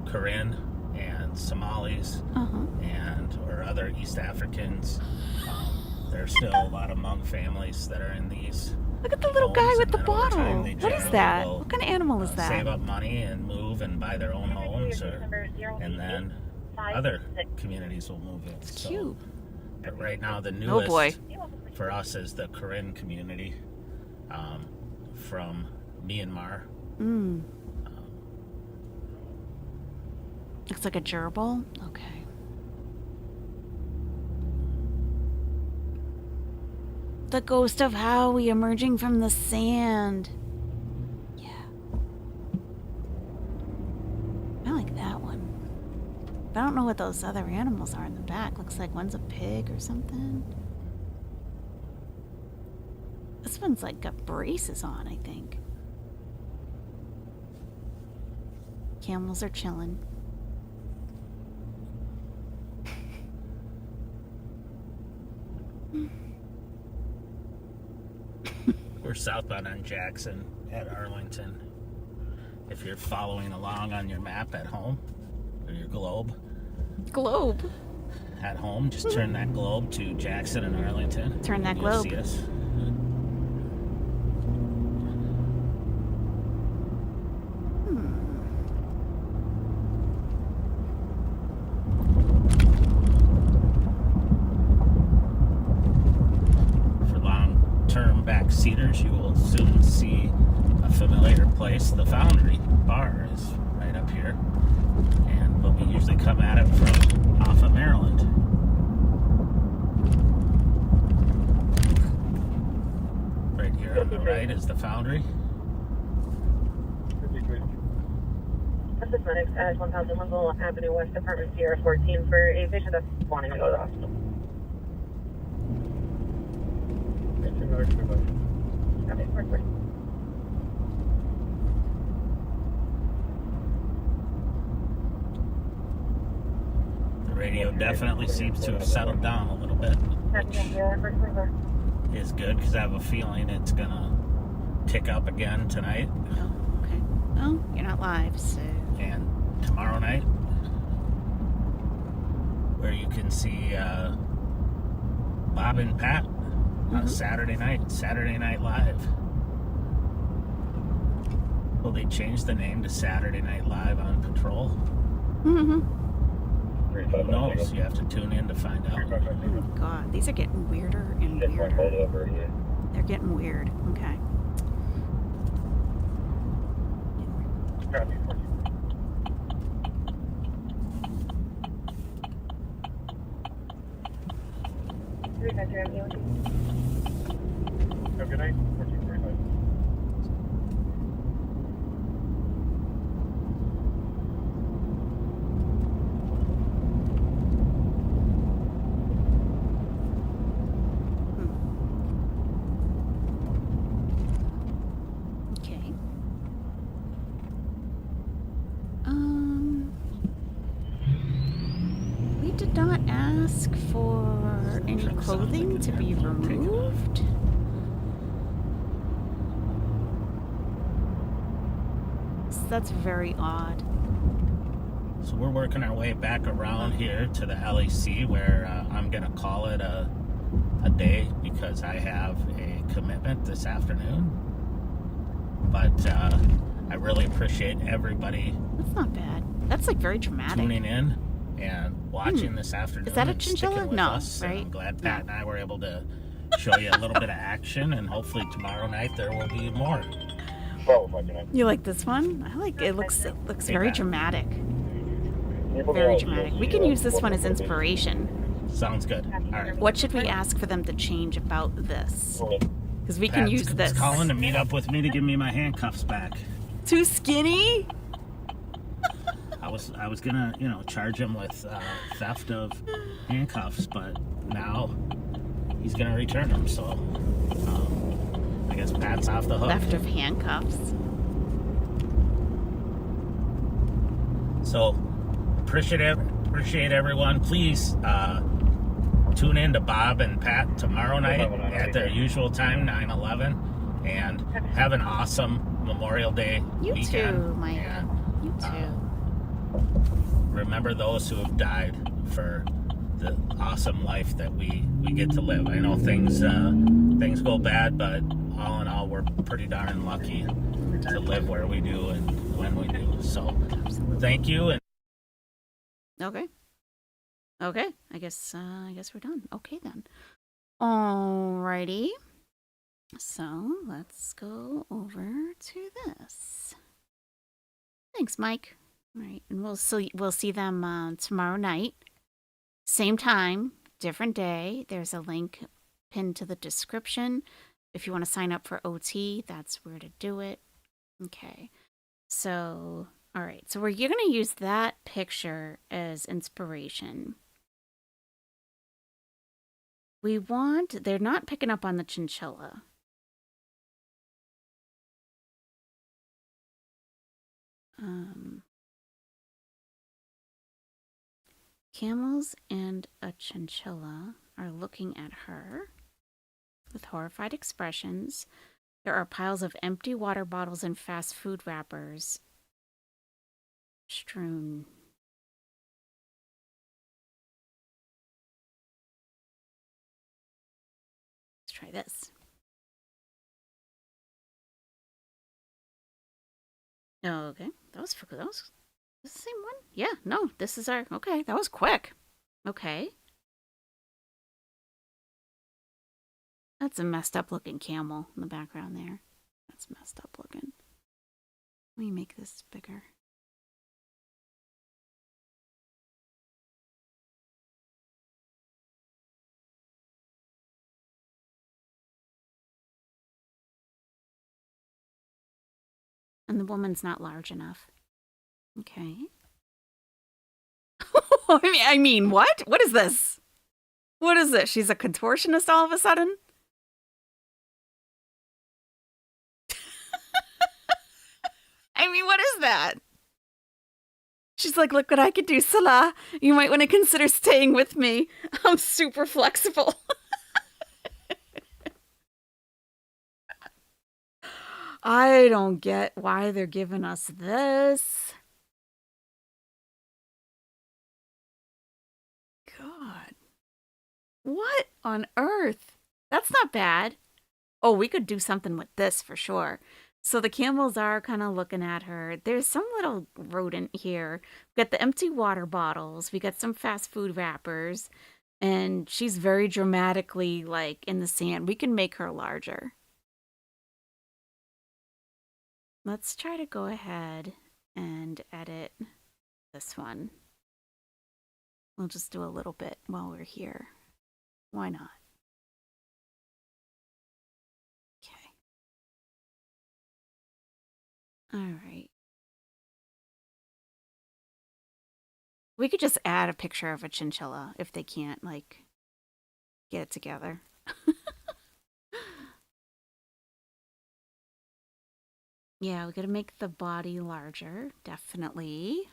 Korean and Somalis and or other East Africans. There's still a lot of Hmong families that are in these. Look at the little homes, guy with and the then over time, bottle. they What is generally that? will, What kind of animal is that? Save up money and move and buy their own homes, and then other communities will move in. It's cute. But right now, the newest boy. for us is the Korean community from Myanmar. Looks like a gerbil. Okay. The ghost of Howie emerging from the sand. Yeah. I like that one. But I don't know what those other animals are in the back. Looks like one's a pig or something. This one's like got braces on, I think. Camels are chilling. We're southbound on Jackson at Arlington. if you're following along on your map at home or your globe. Globe. At home, just turn that globe to Jackson and Arlington. Turn that You'll globe. See us. For long-term backseaters, you will soon see a familiar place. The Foundry Bar is right up here, but we usually come at it from off of Maryland. Right here on the right is the Foundry. This is Lennox at 1000 Linville Avenue West, Apartment Sierra 14 for a patient that's wanting to go to the hospital. Okay, perfect. The radio definitely seems to have settled down a little bit, which is good because I have a feeling it's gonna tick up again tonight. Oh, okay. Oh, you're not live, so. And tomorrow night, where you can see Bob and Pat on Saturday Night Live. Will they change the name to Saturday Night Live on Patrol? Mm-hmm. Who knows? You have to tune in to find out. Oh, God. These are getting weirder and weirder. They're getting weird. Okay. Have a good night. 1445. Okay. We did not ask for any clothing to be removed. So that's very odd. So we're working our way back around here to the LEC, where I'm going to call it a day because I have a commitment this afternoon. But I really appreciate everybody. That's not bad. That's like very dramatic. Tuning in and watching this afternoon. Is that a and chinchilla? sticking with No, us. And right? I'm glad Pat and I were able to show you a little bit of action, and hopefully tomorrow night there will be more. You like this one? I like it. Looks very dramaady. Very dramatic. We can use this one as inspiration. Sounds good. All right. What should we ask for them to change about this? Because we can use this. Pat's calling to meet up with me to give me my handcuffs back. Too skinny? I was gonna, charge him with theft of handcuffs, but now he's gonna return them. So I guess Pat's off the hook. Theft of handcuffs. So appreciate everyone. Please tune in to Bob and Pat tomorrow night at their usual time, 9/11, and have an awesome Memorial Day You weekend. too, Mike. And, You too. remember those who have died for the awesome life that we get to live. I know things go bad, but all in all, we're pretty darn lucky to live where we do and when we do. So thank you. And Okay. I guess we're done. Okay then. Alrighty. So let's go over to this. Thanks, Mike. All right, and we'll see them tomorrow night, same time, different day. There's a link pinned to the description. If you want to sign up for OT, that's where to do it. Okay. So, all right. So you're going to use that picture as inspiration. They're not picking up on the chinchilla. Camels and a chinchilla are looking at her with horrified expressions. There are piles of empty water bottles and fast food wrappers strewn. Let's try this. Okay, that was the same one? Yeah, no, this is our, okay, that was quick. Okay. That's a messed up looking camel in the background there. That's messed up looking. Let me make this bigger. And the woman's not large enough. Okay. I mean, what? What is this? What is this? She's a contortionist all of a sudden? I mean, what is that? She's like, look what I could do, Salah. You might want to consider staying with me. I'm super flexible. I don't get why they're giving us this. God. What on earth? That's not bad. Oh, we could do something with this for sure. So the camels are kind of looking at her. There's some little rodent here. We got the empty water bottles. We got some fast food wrappers. And she's very dramatically like in the sand. We can make her larger. Let's try to go ahead and edit this one. We'll just do a little bit while we're here. Why not? Okay. All right. We could just add a picture of a chinchilla if they can't, like, get it together. Yeah, we gotta make the body larger, definitely.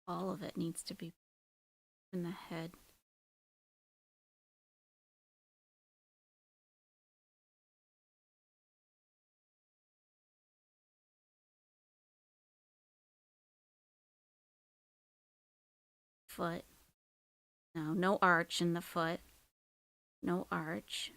All of it needs to be in the head. Foot. No, no arch in the foot. No arch.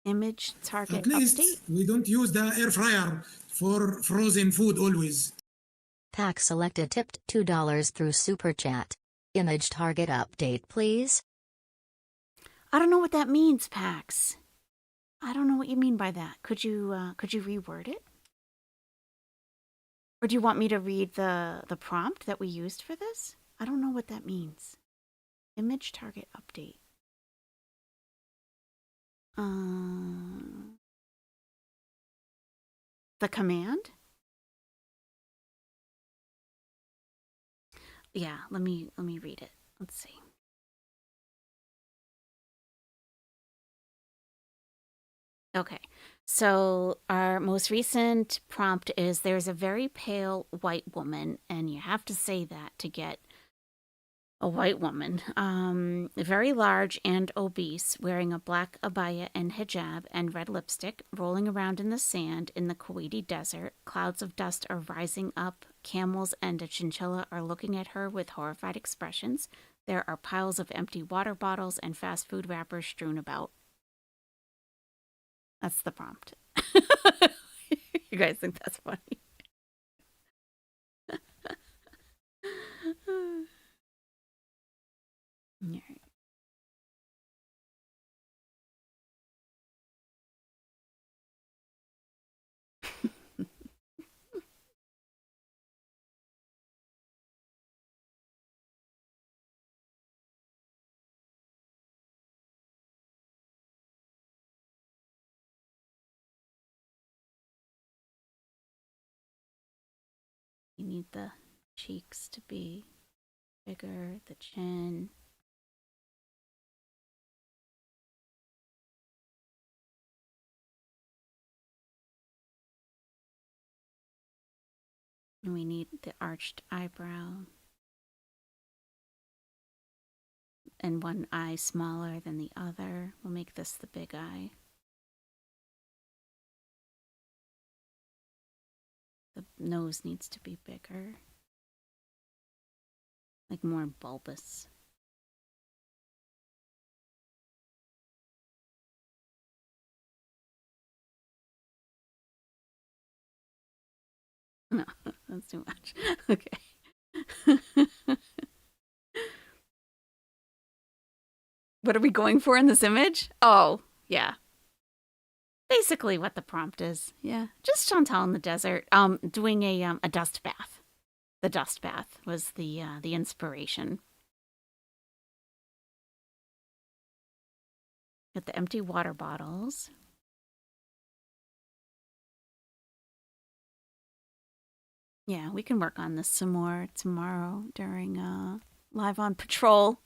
Image target At least update. we don't use the air fryer for frozen food always. Pack selected tipped $2 through Super Chat. Image target update, please. I don't know what that means, Pax. I don't know what you mean by that. Could you reword it? Or do you want me to read the prompt that we used for this? I don't know what that means. Image target update. The command? Yeah, let me read it. Let's see. Okay, so our most recent prompt is there's a very pale white woman, and you have to say that to get a white woman, very large and obese, wearing a black abaya and hijab and red lipstick, rolling around in the sand in the Kuwaiti desert. Clouds of dust are rising up. Camels and a chinchilla are looking at her with horrified expressions. There are piles of empty water bottles and fast food wrappers strewn about. That's the prompt. You guys think that's funny? All right. You need the cheeks to be bigger, the chin. And we need the arched eyebrow. And one eye smaller than the other. We'll make this the big eye. The nose needs to be bigger. Like more bulbous. No, that's too much. Okay. What are we going for in this image? Oh, yeah. Basically what the prompt is. Yeah. Just Chantal in the desert. Doing a dust bath. The dust bath was the inspiration. Got the empty water bottles. Yeah, we can work on this some more tomorrow during Live on Patrol.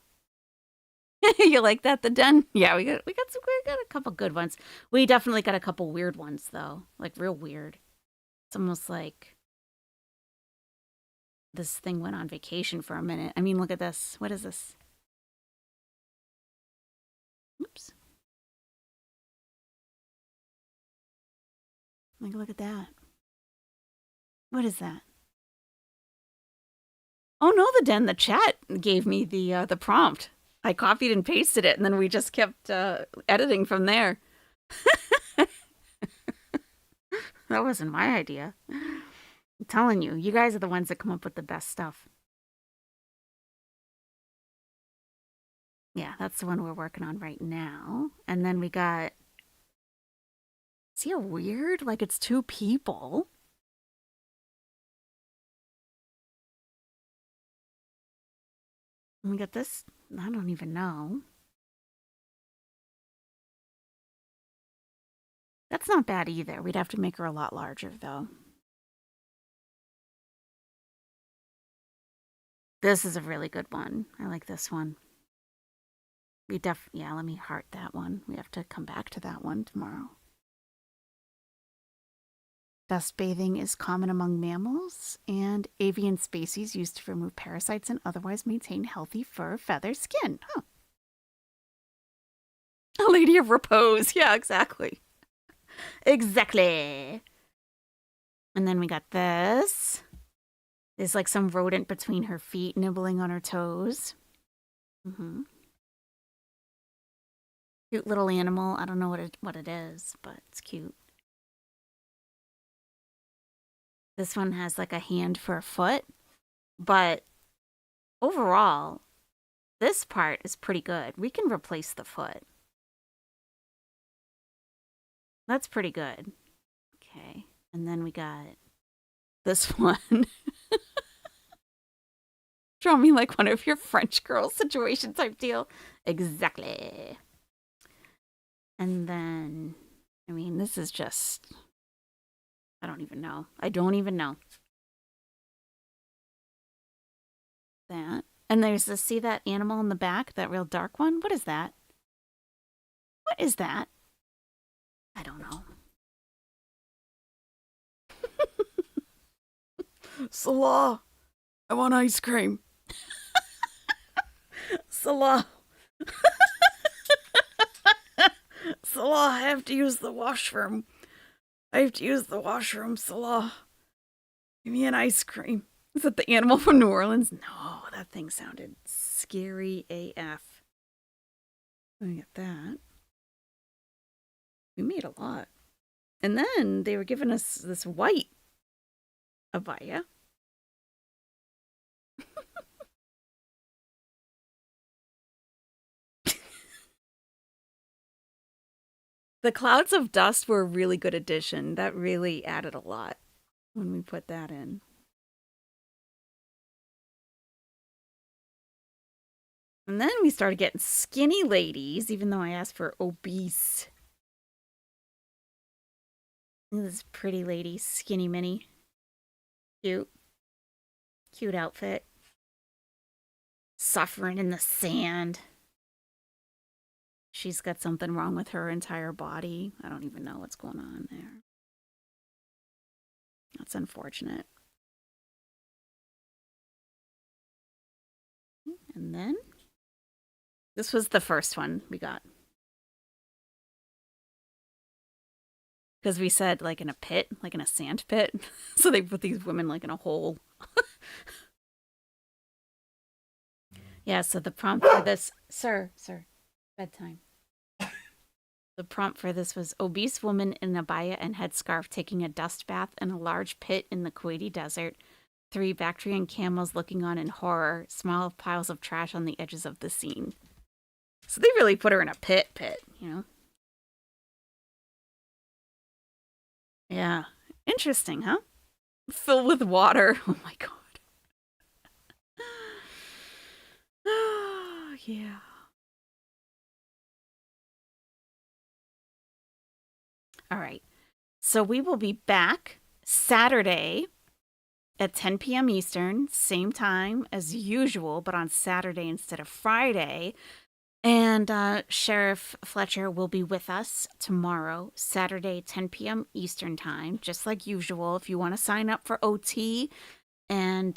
You like that, the den? Yeah, we got a couple good ones. We definitely got a couple weird ones though, like real weird. It's almost like this thing went on vacation for a minute. I mean, look at this. What is this? Oops. Like, look at that. What is that? Oh no, the den. The chat gave me the prompt. I copied and pasted it, and then we just kept editing from there. That wasn't my idea. I'm telling you, you guys are the ones that come up with the best stuff. Yeah, that's the one we're working on right now. And then we got... See how weird? Like it's two people. And we got this... I don't even know. That's not bad either. We'd have to make her a lot larger, though. This is a really good one. I like this one. Yeah, let me heart that one. We have to come back to that one tomorrow. Dust bathing is common among mammals and avian species used to remove parasites and otherwise maintain healthy fur, feather, skin. Huh. A lady of repose. Yeah, exactly. Exactly. And then we got this. There's like some rodent between her feet nibbling on her toes. Mm-hmm. Cute little animal. I don't know what it is, but it's cute. This one has like a hand for a foot, but overall, this part is pretty good. We can replace the foot. That's pretty good. Okay, and then we got this one. Draw me like one of your French girl situation type deal. Exactly. And then, I mean, this is just... I don't even know. I don't even know. That. And there's this, see that animal in the back? That real dark one? What is that? What is that? I don't know. Salah, I want ice cream. Salah. Salah, I have to use the washroom. Salah. Give me an ice cream. Is that the animal from New Orleans? No, that thing sounded scary AF. Let me get that. We made a lot. And then they were giving us this white abaya. The clouds of dust were a really good addition. That really added a lot when we put that in. And then we started getting skinny ladies, even though I asked for obese. This pretty lady, skinny mini. Cute. Cute outfit. Suffering in the sand. She's got something wrong with her entire body. I don't even know what's going on there. That's unfortunate. And then, this was the first one we got. Because we said, like, in a pit, like in a sand pit. So they put these women, like, in a hole. Yeah, so the prompt for this... Sir, bedtime. The prompt for this was, obese woman in a abaya and headscarf taking a dust bath in a large pit in the Kuwaiti desert. 3 Bactrian camels looking on in horror. Small piles of trash on the edges of the scene. So they really put her in a pit, you know? Yeah. Interesting, huh? Filled with water. Oh my god. Oh, yeah. All right. So we will be back Saturday at 10 p.m. Eastern, same time as usual, but on Saturday instead of Friday. And Sheriff Fletcher will be with us tomorrow, Saturday, 10 p.m. Eastern time, just like usual. If you want to sign up for OT and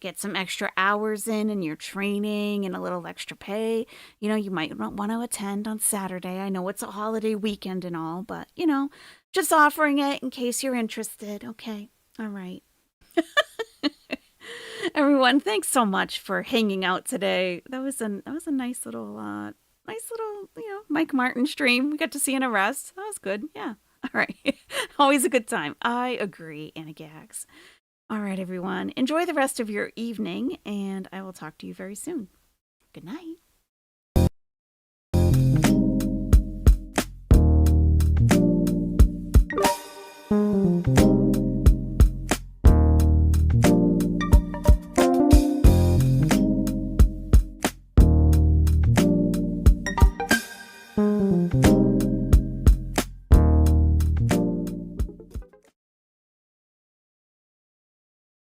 get some extra hours in your training and a little extra pay, you know, you might want to attend on Saturday. I know it's a holiday weekend and all, but, you know, just offering it in case you're interested. Okay. All right. Everyone, thanks so much for hanging out today. That was a nice little, you know, Mike Martin stream. We got to see an arrest. That was good. Yeah. All right. Always a good time. I agree, Anna Gags. All right, everyone. Enjoy the rest of your evening, and I will talk to you very soon. Good night.